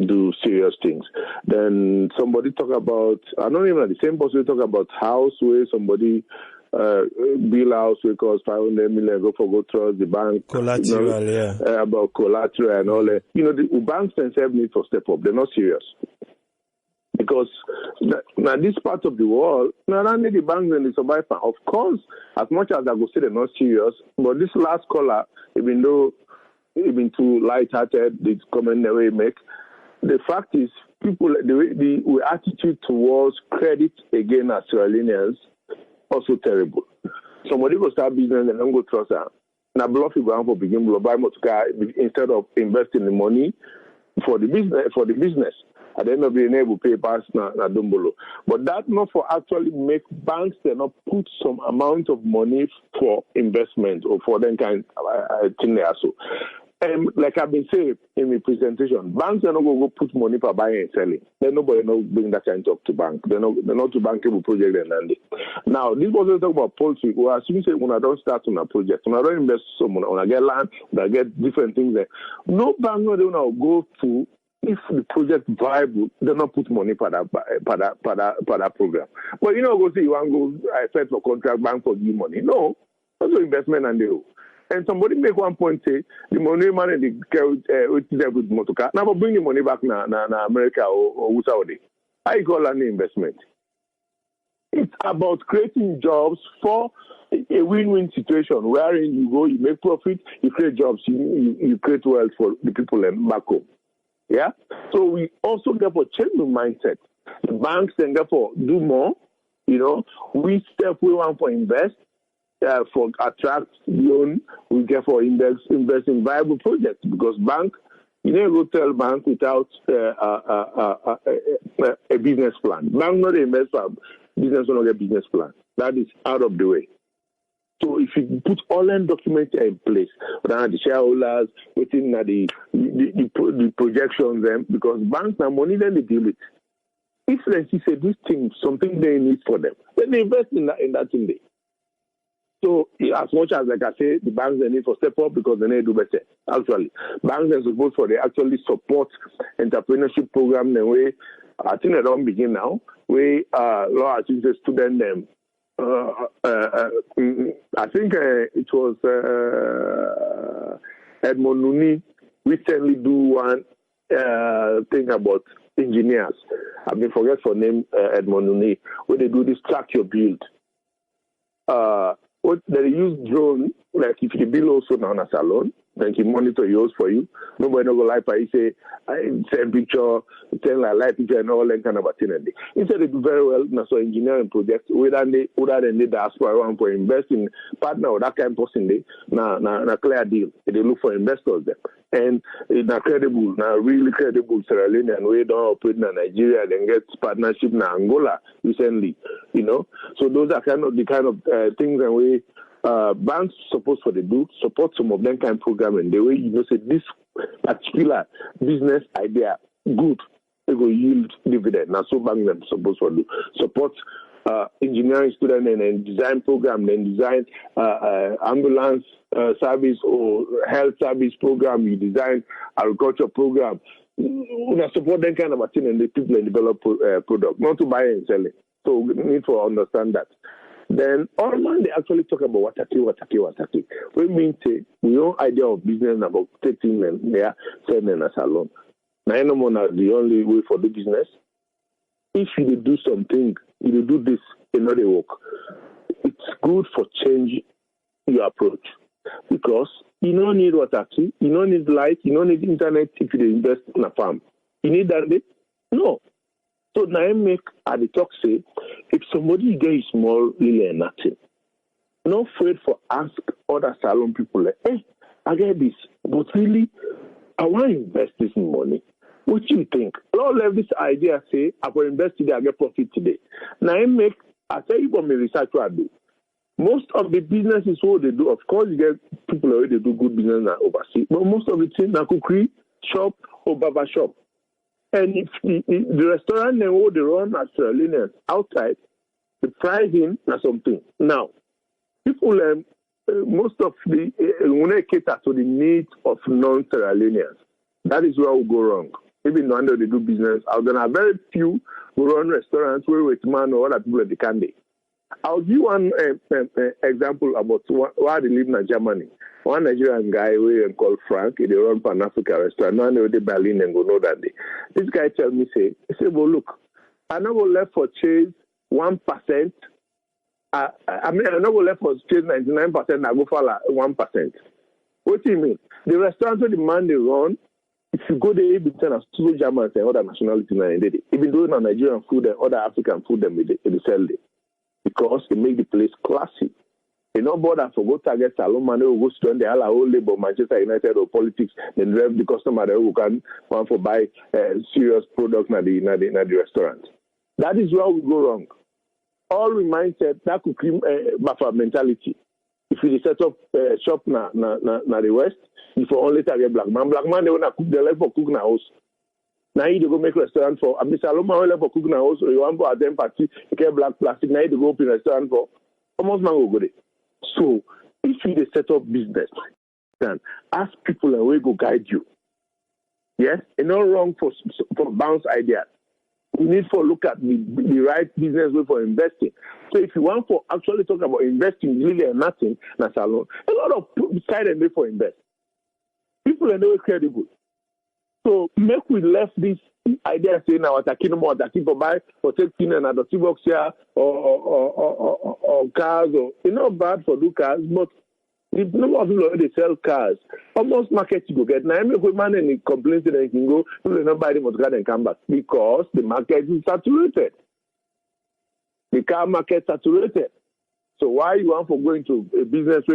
do serious things. Then somebody talk about, I don't even know, the same person talk about house where somebody bill house will cost 500 million, go trust the bank.
Collateral,
about collateral and all that. The banks themselves need to step up. They're not serious. Because now this part of the world, not only the banks and the survivor, of course, as much as I go say they're not serious, but this last caller, even though even too light-hearted, the comment they make, the fact is people the attitude towards credit again as Sierra Leoneans also terrible. Somebody go start business and don't go trust her. Now bluff you go for begin blow buy motor car instead of investing the money for the business. At the end of the day, able pay pass na dumbolo. But that not for actually make banks they not put some amount of money for investment or for them kind of thing there. So, like I've been saying in my presentation, banks are not going to go put money for buying and selling. Then nobody no bring that kind of talk to bank. They're not to bankable project and now this was talk about poultry. Well, as you say, when I don't start on a project, when I don't invest some money, when I get land, when I get different things there, no bank no they will go to. If the project viable, they not put money for that program. But you know, go see you want to go set for contract bank for give money. No, also investment and deal. And somebody make one point say the money man and the with motor car. Now bring the money back na America or Saudi. I call an investment. It's about creating jobs for a win-win situation wherein you go, you make profit, you create jobs, you create wealth for the people back home. Yeah, so we also therefore change the mindset. The banks then therefore do more. You know, we want for invest for attract loan. We therefore invest in viable projects because bank, you never go tell bank without a business plan. Bank not invest for business or not a business plan. That is out of the way. So if you put all the documents in place, the shareholders, within the projections, them because banks have money, then they deal with. If they say this thing, something they need for them, then they invest in that thing. So as much as like I say, the banks they need for step up because they need to do better. Actually, banks are supposed for they actually support entrepreneurship program the way I think they don't begin now. Where law teachers student them. I think it was Edmond Nuni recently do one thing about engineers. I've been forget for name Edmond Nuni where they do this track your build. What they use drone like if you build also now a salon, then he monitor yours for you. Nobody no go like I say send picture, tell like picture and all that kind of thing. Instead they do very well now so engineering projects whether they diaspora want for invest in partner or that kind of person they na clear deal. They look for investors there. And it's credible, now really credible Sierra Leone we don't operate in Nigeria, then get partnership in Angola recently, you know. So those are the kind of things and we banks supposed for the do support some of them kind of programming. The way you know say this particular business idea good, they go yield dividend. Now so banks them supposed for do support engineering student and design program, then design ambulance service or health service program, you design agriculture program. You support that kind of a thing and the people and develop product, not to buy and sell it. So we need to understand that. Then all man they actually talk about wataki. We mean say we own idea of business about taking them there, selling a salon. Now no more the only way for the business. If you do something, you do this, another work. It's good for change your approach because you don't need wataki, you don't need light, you don't need internet if you invest in a farm. You need that? No. So now I make at the talk say, if somebody gets small, really nothing, not afraid for ask other salon people like, hey, I get this, but really, I want to invest this money. What do you think? Lord left this idea say, I will invest today, I get profit today. Now I tell you what my research I do. Most of the businesses what they do, of course you get people already do good business overseas, but most of the things na cookery shop or barber shop. And if the restaurant and what they run as Sierra Leoneans outside, the pricing or something. Now, people most of the when they cater to the needs of non-Sierra Leoneans, that is where we go wrong. Even though they do business, I'm gonna have very few who run restaurants where with man or other people at the candy. I'll give one example about why they live in Germany. One Nigerian guy we call Frank, they run Pan Africa restaurant. Now they Berlin and go know that day. This guy tell me he said, well look, I not go left for chase 1%. I mean, I not go left for chase 99%. I go for 1%. What do you mean? The restaurant where the man they run, if you go there, even turn as two Germans and other nationalities, even though na Nigerian food and other African food, them they sell it because it make the place classy. You know, bother for go target salon man who go spend the whole labor Manchester United or politics, then drive the customer who can want for buy serious products na the restaurant. That is where we go wrong. All we mindset that could create buffer mentality. If you set up shop na the West, if you only target black man they wanna cook the life for cook na house. Now you go make restaurant for I mean salon man will for cook na house or you want for attend party, you get black plastic, now you go open restaurant for almost man go there. So, if you set up business, then ask people and we go guide you. Yes, it's not wrong for bounce ideas. We need to look at the right business way for investing. So, if you want to actually talk about investing, really and nothing, na salon, a lot of side and way for invest. People are not credible. So, make we left this idea saying now attacking more, attacking for buy or taking another box here or cars or it's not bad for do cars, but the number of people already sell cars. Almost market you go get now. Every good man and complains that they can go, people will not buy the motor and come back because the market is saturated. The car market saturated. So why you want for going to a business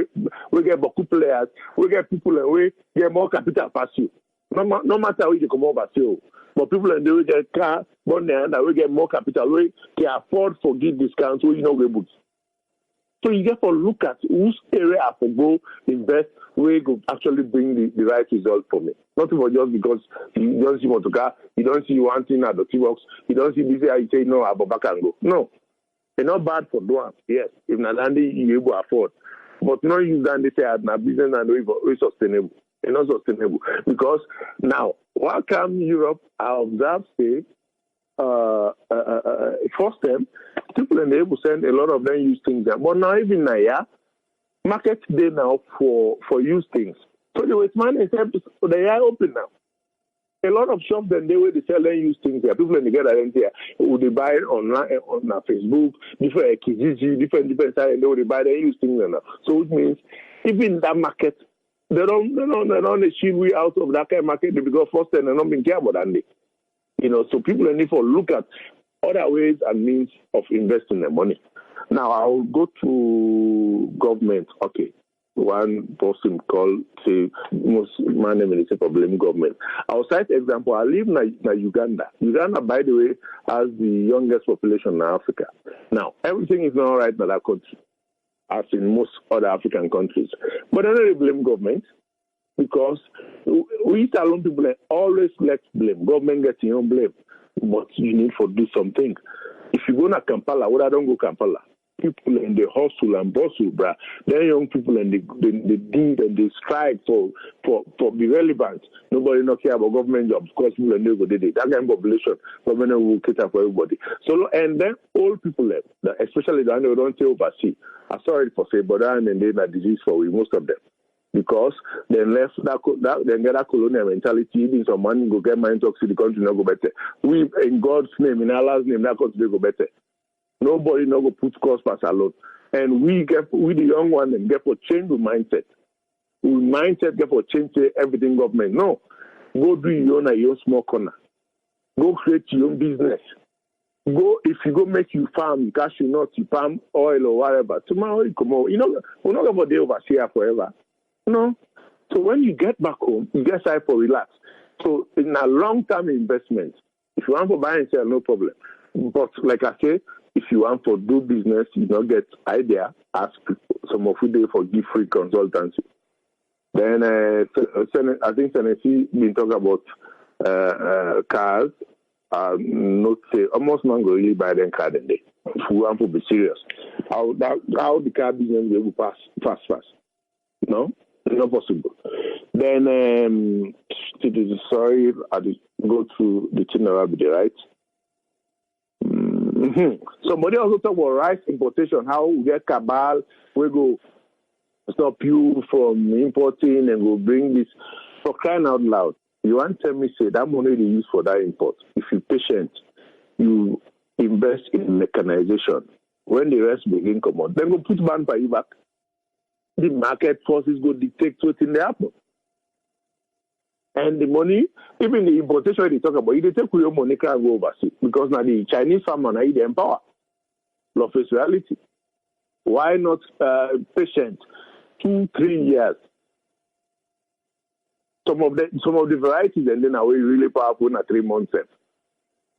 we get Boku players, we get people and we get more capital pass you. No matter how you come over to, but people and they will get car, but they will get more capital. We can afford for give discounts. So you know we books. So you get to look at whose area I for go invest where you go actually bring the right result for me. Not even just because you don't see motor car, you don't see one thing at the T-box, you don't see this area, you say no, I go back and go. No, it's not bad for doing. Yes, if Nalandi you able to afford, but not use that they say na business and we sustainable. It's not sustainable because now, why come Europe? I observe say, first time people are able to send a lot of them use things there, but now even now, market day now for use things. So the waste man is they are open now. A lot of shops then they will sell and use things there. People in the get here would they buy it online on Facebook, different Kijiji, different sites, and they would buy and use things there now. So it means even that market. They don't achieve we out of that kind of market because first they're not being care about that. You know, so people need to look at other ways and means of investing their money. Now I will go to government. Okay, one person called say most my name is for blame government. I'll cite example. I live in Uganda. Uganda, by the way, has the youngest population in Africa. Now everything is not right in that country, as in most other African countries. But I don't blame government because we Salon people always let blame. Government gets your own blame. But you need to do something. If you go to Kampala, I don't go Kampala. People in the hustle and bustle, bruh. Then young people and they do and they strike for be relevant. Nobody not care about government jobs because people and they go there. That kind of population, government will cater for everybody. So and then old people left, especially the one who don't stay overseas. I'm sorry for say, but and then that disease for we most of them. Because they left then get that colonial mentality, even some money go get money talk to the country not go better. We in God's name, in Allah's name, that country go better. Nobody not go put cost pass alone. And we the young one and get for change the mindset. We mindset get for change everything government. No. Go do your own small corner. Go create your own business. Go if you go make you farm, cashew nuts, you palm oil or whatever. Tomorrow you come out. You know, we're not gonna be overseas forever. No. So when you get back home, you get time for relax. So in a long-term investment, if you want to buy and sell, no problem. But like I say, if you want to do business, you don't get idea, ask people. Some of you do for give free consultancy. Then I think Tennessee been talking about cars. Not say almost not going to buy them car then. If we want to be serious, how the car business will pass fast. No. Not possible. Then, sorry, I go to the Chinarabi, right? Somebody also talk about rice importation, how we get cabal, we go stop you from importing and go bring this. For crying out loud, you want to tell me, say, that money they use for that import, if you're patient, you invest in mechanization. When the rest begin come on, then go put man by you back. The market forces go dictate what's in the happen. And the money, even the importation they talk about, you take your money can go overseas because now the Chinese farmer now they empower. Love is reality. Why not patient 2-3 years? Some of the varieties and then are really powerful in 3 months.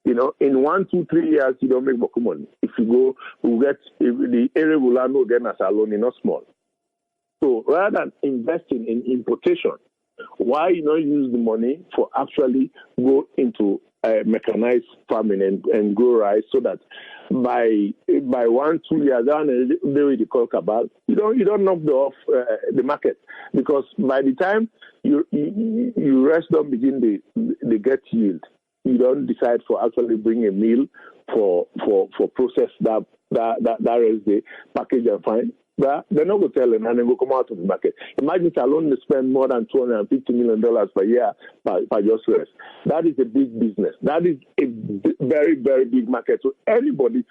You know, in 1, 2, 3 years you don't make much money. If you go, you get if the area will not get as alone, not small. So rather than investing in importation, why you not use the money for actually go into mechanized farming and grow rice so that by 1-2 years down the call cabal, you don't knock off the market, because by the time you rest don't begin the get yield, you don't decide for actually bring a meal for process that is the package and fine. But they're not going to tell them and then go come out of the market. Imagine Salon spend more than $250 million per year per just rest. That is a big business. That is a very, very big market. So anybody,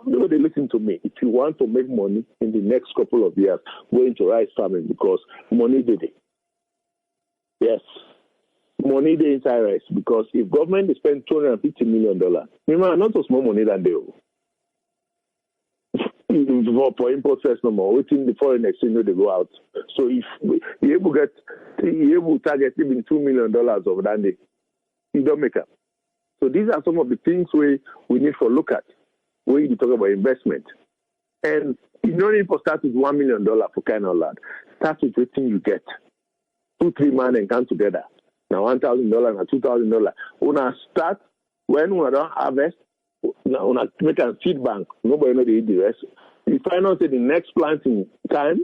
they listen to me. If you want to make money in the next couple of years, go into rice farming because money did it. Yes. Money they inside rice, because if government spend $250 million, remember, not so small money than they owe. For import first no more, waiting the foreign exchange they go out. So if you able to target even $2 million of that day, you don't make up. So these are some of the things we need to look at when you talk about investment. And you don't need to start with $1 million for kind of land. Start with what you get. 2-3 man and come together. Now $1,000 and $2,000. When I start, when we don't harvest, when I make a seed bank, nobody knows the rest. You find out that the next planting time,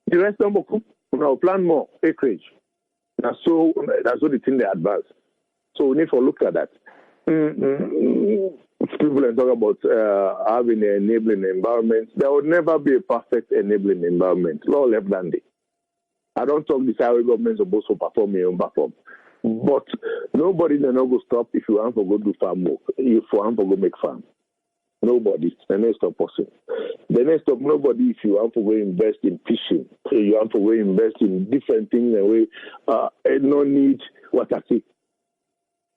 the rest don't cook. We will plant more acreage. That's what the thing they advance. So we need to look at that. People talk about having an enabling environment. There will never be a perfect enabling environment. Law left handed. I don't talk this how government is supposed to perform your own perform. But nobody will not go stop if you want to go do farm work. If you want to go make farm. Nobody. The next stop person. The next stop nobody if you want to go invest in fishing. You want to go invest in different things and we no need what I see.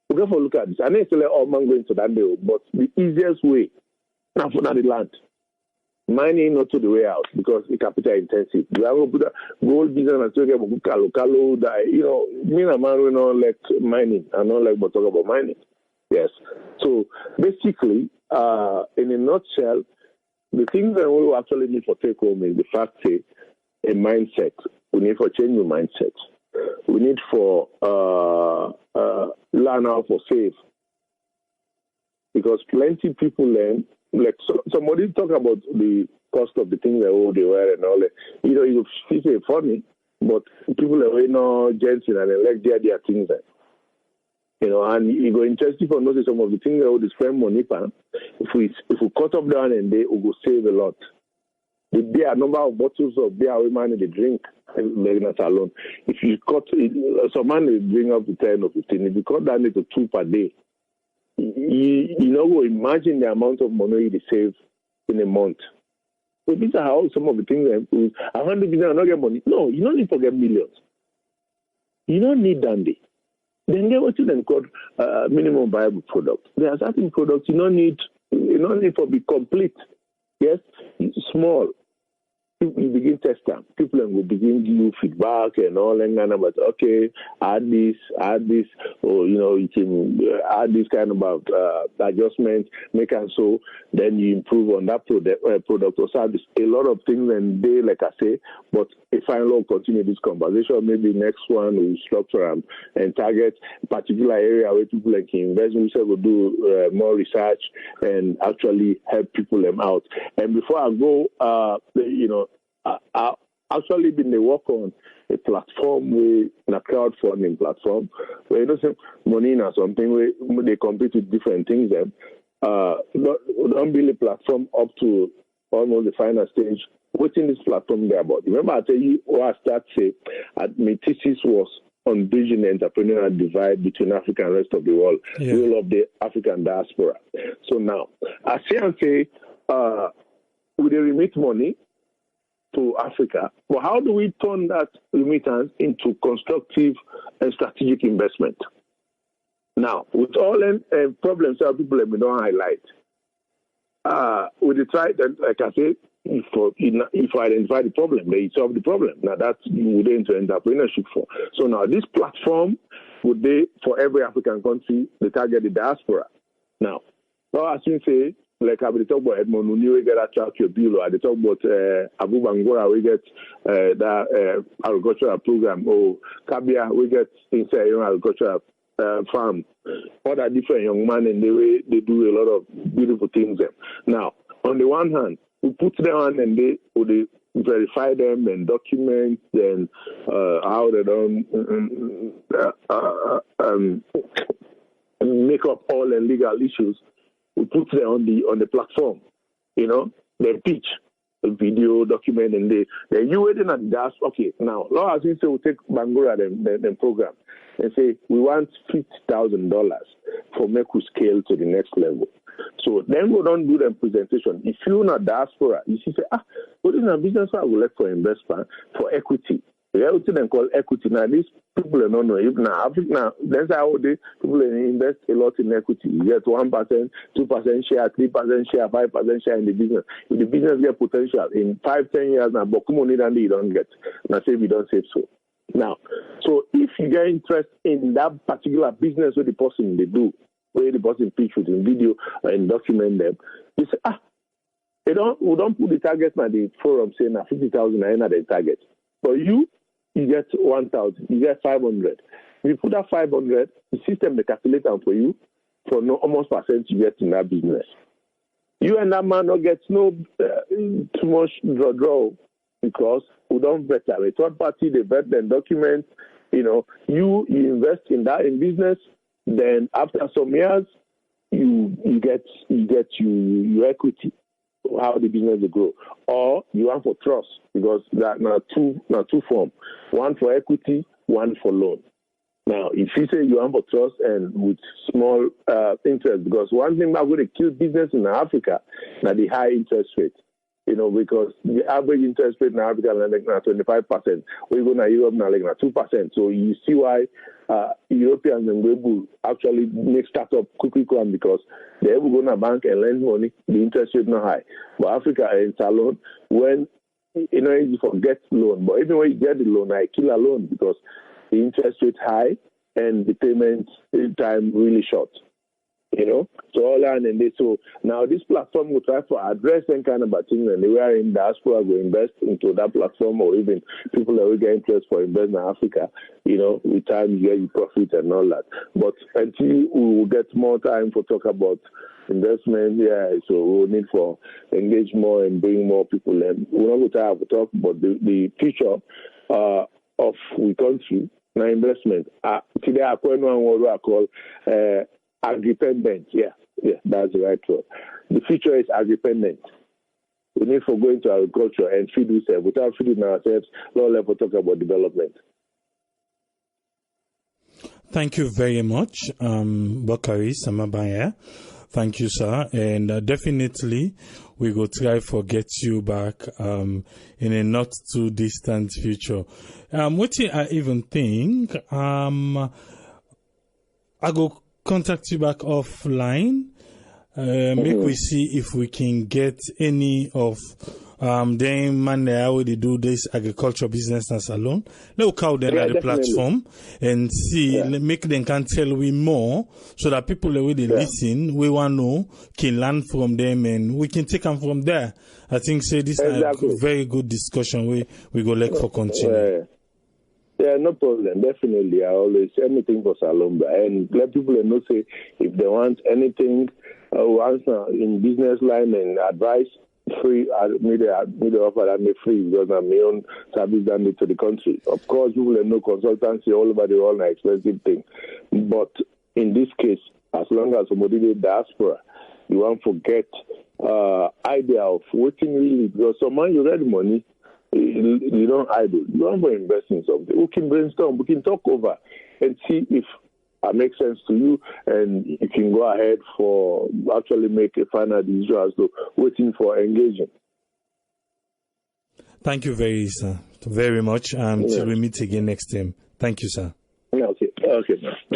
We go for look at this. I know it's like all man going to that day, but the easiest way now for the land. Mining not to the way out because it's capital intensive. You have to put a gold business and talk about Kalo, you know, me and man we don't like mining. I don't like but talk about mining. Yes. So basically, in a nutshell, the things that we actually need for take home is the fact that a mindset. We need for change your mindset. We need for learn how to save. Because plenty people learn. Like somebody talk about the cost of the things that they wear and all that. You know, you feel funny, but people are no gentle and they like their things there. You know, and you go interested for notice some of the things that they spend money on. If we cut up down and they will go save a lot. The beer, number of bottles of beer we man they drink alone. If you cut it, some man they bring up to 10 or 15. If you cut down it to 2 per day. You know, imagine the amount of money they save in a month. So these are how some of the things that 100 million not get money. No, you don't need to get millions. You don't need dandy. Then get what you then call minimum viable product. There are certain products you don't need to be complete. Yes, small. You begin test them. People will begin give you feedback and all that kind of, but okay, add this, or you can add this kind of adjustment, make and so then you improve on that product or service. A lot of things and they, like I say, but if I will continue this conversation, maybe next one we structure and target a particular area where people can invest. We say we'll do more research and actually help people them out. And before I go, I actually been to work on a platform a crowdfunding platform where say money or something where they compete with different things. Don't build a platform up to almost the final stage. What's in this platform there about? Remember I tell you what I start say my thesis was on bridging the entrepreneurial divide between Africa and the rest of the world, role of the African diaspora. So now, I say, we remit money to Africa, but how do we turn that remittance into constructive and strategic investment? Now, with all problems that people let me don't highlight, we try that, like I said, if I identify the problem, they solve the problem. Now that's we go into entrepreneurship for. So now this platform would be for every African country, they target the diaspora. Now as you say, like I will talk about Edmond Nuni, we get that track your bill, or they talk about Abu Bangora, we get that agricultural program, or Kabia, we get inside agricultural farm. Other different young men, and the way they do a lot of beautiful things there. Now, on the one hand, we put them on and they verify them and document and how they don't make up all the legal issues. We put them on the platform, they pitch a video document and they you waiting at that. Okay, now law as we say we take Bangura them program and say we want $50,000 for make we scale to the next level. So then we don't do the presentation. If you're not diaspora, you see, what is a business I would like for investment for equity? We have to then call equity. Now, these people don't know. If now, that's how people invest a lot in equity. You get 1%, 2% share, 3% share, 5% share in the business. If the business get potential in 5-10 years now, but money than you don't get. Now, say we don't say so. Now, so if you get interest in that particular business with the person they do, where the person pitch with in video and document them, you say, we don't put the target at the forum saying 50,000 are the target. But you get 1,000, you get 500. If you put that 500, the system they calculate them for you for no almost percent you get in that business. You and that man don't get no too much draw because we don't vet them. A third party they vet them document. You invest in that in business. Then after some years, you get your equity, how the business will grow, or you want for trust because that now two form, one for equity, one for loan. Now, if you say you want for trust and with small interest, because one thing that would kill business in Africa, now the high interest rate. Because the average interest rate in Africa is like 25%. We go to Europe now like 2%. So you see why Europeans and Weibo actually make startup quickly come because they ever go to a bank and lend money, the interest rate not high. But Africa in Salon, when you forget loan, but even when you get the loan, I kill a loan because the interest rate high and the payment time really short. So all that and they so now this platform will try to address any kind of thing and we are in diaspora will invest into that platform or even people that will get interest for investment in Africa, with time you get your profit and all that. But until we will get more time for talk about investment, so we'll need for engage more and bring more people in. We're not going to have to talk about the future of the country, now investment. Today I call one word I call agri-dependent, that's the right word. The future is agri-dependent. We need for going to agriculture and feed ourselves. Without feeding ourselves, no level talk about development.
Thank you very much, Bakari Samabaya. Thank you, sir. And definitely, we will try to get you back in a not too distant future. What I even think, I go contact you back offline. Make we see if we can get any of them man they already do this agriculture business as alone. Let's call them at the platform and see, make them can tell we more so that people already listen, we want to know, can learn from them and we can take them from there. I think this is a very good discussion we go like for continue.
Yeah, no problem. Definitely. I always say anything for Salomba. And let people know, say, if they want anything, answer in business line and advice, free, me offer that me free because I'm my own service done to the country. Of course, people know consultancy all over the world, an expensive thing. But in this case, as long as somebody in diaspora, you won't forget idea of waiting really because someone you get money, You don't idle. You don't go invest in something. We can brainstorm. We can talk over and see if it makes sense to you, and you can go ahead for actually make a final decision as to waiting for engagement.
Thank you very much. Till we meet again next time. Thank you, sir.
Okay.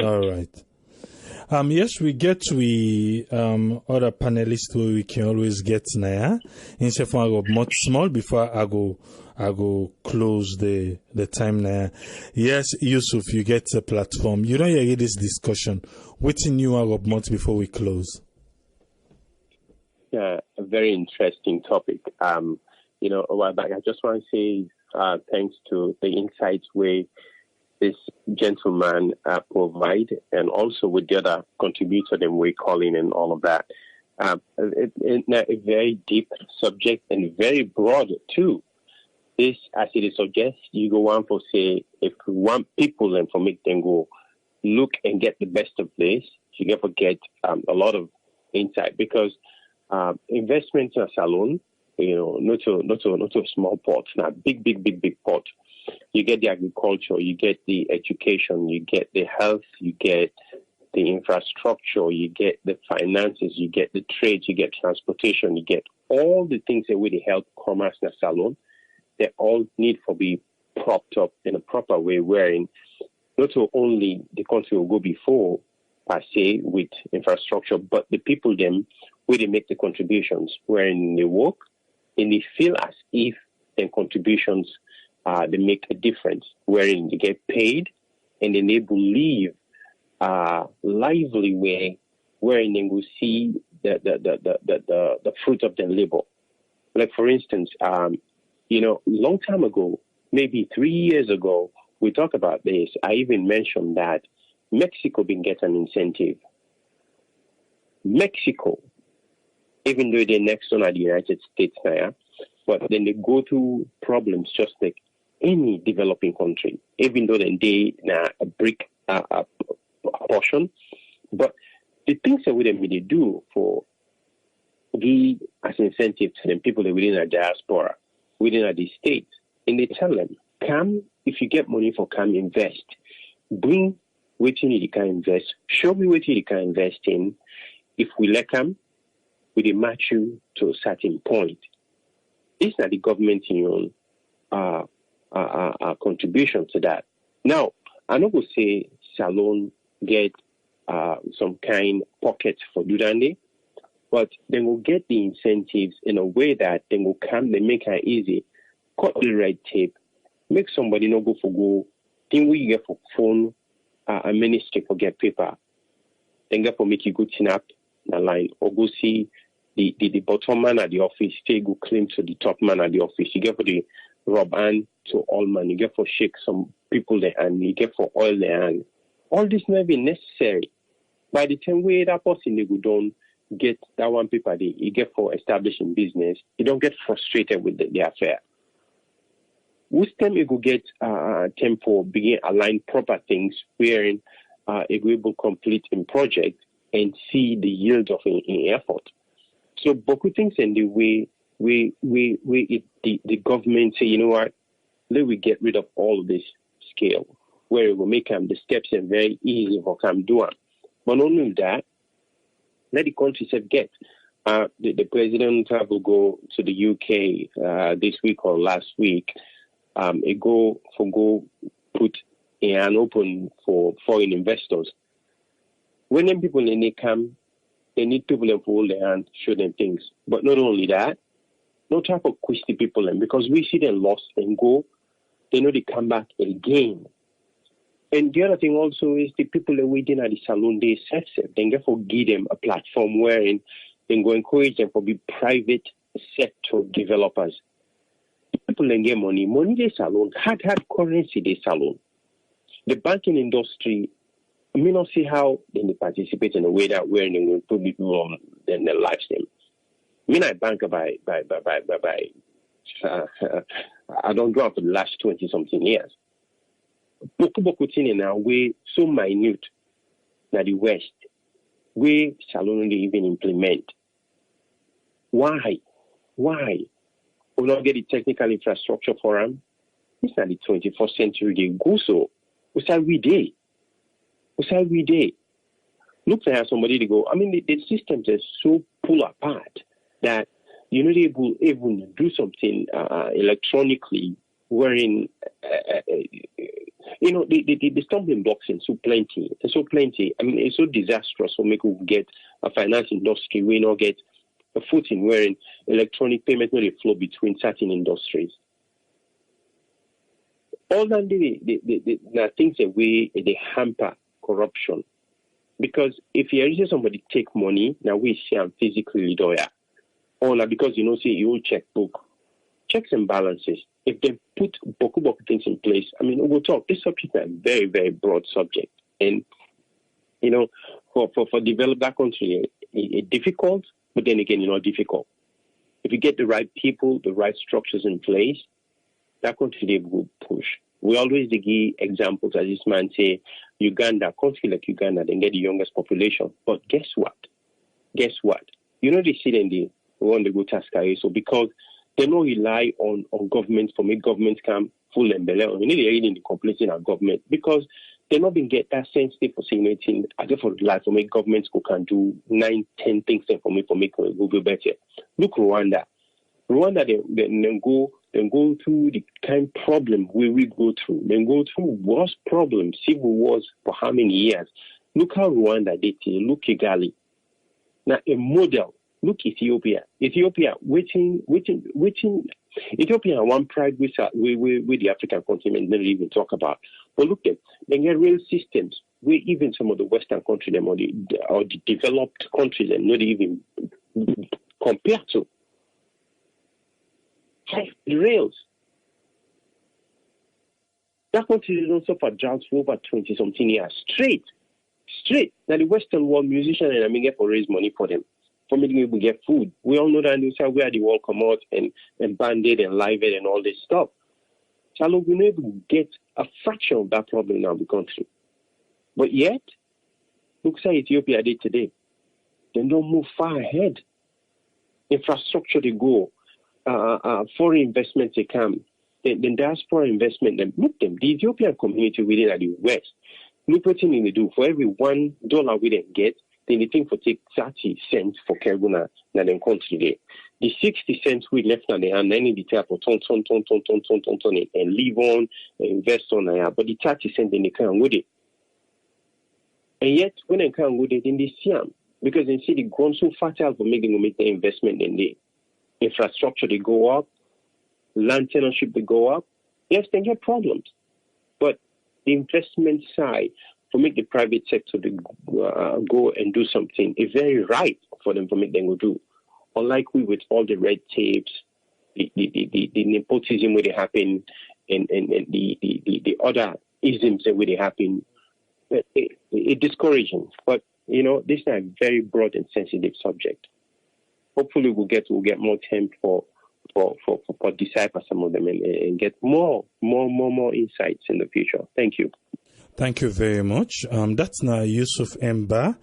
All right. Yes, we get to other panelists where we can always get now. Instead of I go much small before I go close the time now. Yes, Yusuf, you get a platform. You don't hear this discussion. What's in you I much before we close?
Yeah, a very interesting topic. A while back, I just want to say thanks to the insights where this gentleman provide, and also with the other contributor them we calling and all of that. It's a very deep subject and very broad too. This, as it suggests, you go on for say, if we want people and for make them go look and get the best of this, you never get a lot of insight, because investments in a salon, not a small pot, now big pot. You get the agriculture, you get the education, you get the health, you get the infrastructure, you get the finances, you get the trade, you get transportation, you get all the things that really help commerce in a salon. They all need to be propped up in a proper way, wherein not only the country will go before, per se, with infrastructure, but the people them where they make the contributions, wherein they work and they feel as if their contributions they make a difference, wherein they get paid and then they believe lively way, wherein they will see the fruit of their labor. Like for instance, long time ago, maybe 3 years ago, we talked about this. I even mentioned that Mexico been get an incentive. Mexico, even though they're next to the United States now, but then they go through problems just like any developing country, even though then they a brick portion. But the things that we really do for the as incentive to them people that within a diaspora, within the states, and they tell them, come, if you get money for come invest, bring what you can invest, show me what you can invest in. If we let come, we match you to a certain point. It's not the government contribution to that. Now, I not going to say salon get some kind pockets for Dudande, but they will get the incentives in a way that they will come, they make it easy, cut the red tape, make somebody not go for go, thing we get for phone, a ministry for get paper, then get for make you go chin up the line, or go see the bottom man at the office, they go claim to the top man at the office. You get for the rob hand to all man, you get for shake some people there, and you get for oil there, and all this may be necessary. By the time we that person they go down, get that one paper they you get for establishing business, you don't get frustrated with the affair. Which time you go get tempo begin align proper things wherein you go able complete in project and see the yield of in effort. So beaucoup things in the way the government say, you know what, let we get rid of all of this scale where it will make the steps and very easy for them do it. But not only that, let the country said get. The president will go to the UK this week or last week. It go put an open for foreign investors. When them people they come, they need people to hold their hand, show them things. But not only that, no type of quisty people them, because we see them lost and go, they know they come back again. And the other thing also is the people that waiting at the salon, they set them. They therefore give them a platform wherein they go encourage them for be private sector developers. People then get money they salon, hard currency they salon. The banking industry, I may not see how they participate in a way that where they will put people on their lifestyle. I bank by I don't go out for the last 20 something years. Beaucoup things now we so minute na the West, we shall only even implement. Why? We not get the technical infrastructure for them. It's not the 21st century they go so. We say we day. Look at somebody to go. I mean, the systems are so pulled apart that you're not able even to do something electronically wherein, the stumbling blocks are so plenty. I mean, it's so disastrous for me to get a finance industry. We not get a footing wherein electronic payment will flow between certain industries. All that the things that they hamper corruption. Because if you see somebody take money, now we see them physically do it. Or now because say your checkbook, checks and balances. If they put boku things in place, I mean, we'll talk. This subject is a very, very broad subject. And, for develop that country, it's difficult, but then again, difficult. If you get the right people, the right structures in place, that country they will push. We always give examples, as this man say, Uganda, country like Uganda, they get the youngest population. But guess what? They see them, they want to go to Askari. So because they don't rely on government for make government come full and belly. We need to read in the complaining of government because they not been get that sensitive for saying anything. I just for life for make governments who can do 9, 10 things for make it go better. Look Rwanda, they go through the kind of problem we go through. They go through worst problems, civil wars for how many years. Look how Rwanda did it. Look Kigali. Now a model. Look Ethiopia, waiting. Ethiopia one pride with the African continent never even talk about. But look them, they get real systems where even some of the Western countries or the developed countries and not even compared to. The rails. That country is also for drought for over 20-something years. Straight. Now the Western world musicians and I mean get for raise money for them. For me to be able to get food. We all know that where the world come out and Band-Aid and Live Aid and all this stuff. So we're not able to get a fraction of that problem in our country. But yet, look how Ethiopia did today. They don't move far ahead. Infrastructure they go. Foreign investments they come. The diaspora investment, look them. The Ethiopian community within the West. Look what they do. For every $1 we then get, then they think for take 30 cents for Kerguna na them country there. The 60 cents we left on the hand, then the type of ton and leave on, invest on there. But the 30 cents then they can't with it. And yet when they can't with it, then they see them. Because they see the ground so fertile for making the investment in the infrastructure they go up, land tenureship they go up. Yes, they get problems. But the investment side to make the private sector to go and do something is very right for them to make them go do. Unlike we with all the red tapes, the nepotism where they happen, and the other isms that where they happen, it's discouraging. But this is a very broad and sensitive subject. Hopefully, we'll get more time for decipher some of them and get more insights in the future. Thank you.
Thank you very much. That's now Yusuf Mba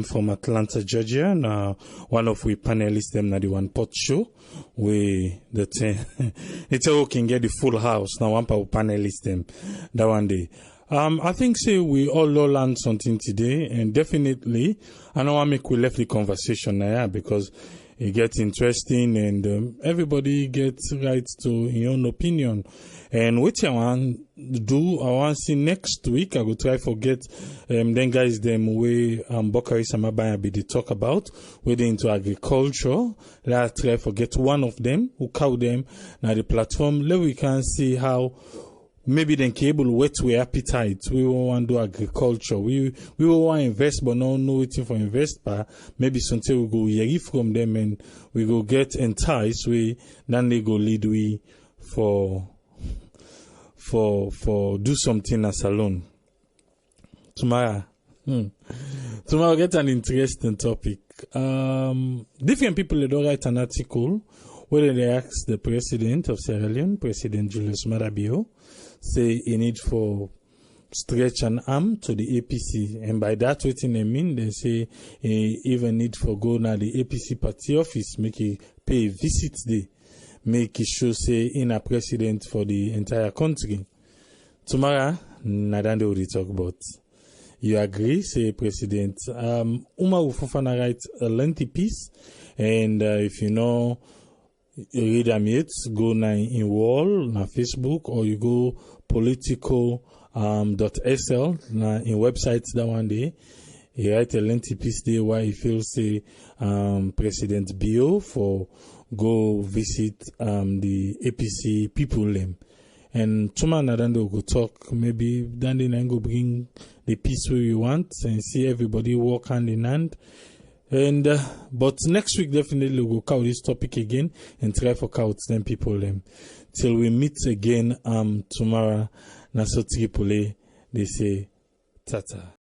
from Atlanta, Georgia. Now, one of we panelists them na the one pot show. It's all can get the full house. Now one power panelists them that one day. I think we all learned something today, and definitely I know I make we left the conversation now because it gets interesting and everybody gets right to your own opinion. And what I want to do, I want to see next week. I will try to get then guys them way Bokari Samabaya be the talk about whether into agriculture. Let's try to get one of them who cow them now the platform. Let we can see how maybe then cable whet we appetite. We want to do agriculture. We will want to invest, but no waiting for invest. But maybe something we go hear from them and we go get enticed. We then they go lead we for do something as alone. Tomorrow get an interesting topic. Different people they don't write an article where they ask the president of Sierra Leone, President Julius Maada, say he need for stretch an arm to the APC, and by that what they mean, they say he even need for go now the APC party office, make he pay a visit there. make it show say in a president for the entire country. Tomorrow, Nadande will talk about. You agree, say President Umaru Fofana write a lengthy piece, and if you know, you read them yet, go now in wall, na Facebook, or you go political.sl, na in websites that one day. He write a lengthy piece there why he feels say President Bio for go visit the APC people them. And tomorrow Nadande will go talk, maybe Dande and go bring the peace we want and see everybody work hand in hand. And but next week definitely we'll cover this topic again and try for count them people them. Till we meet again tomorrow, Naso Tripoli, they say tata.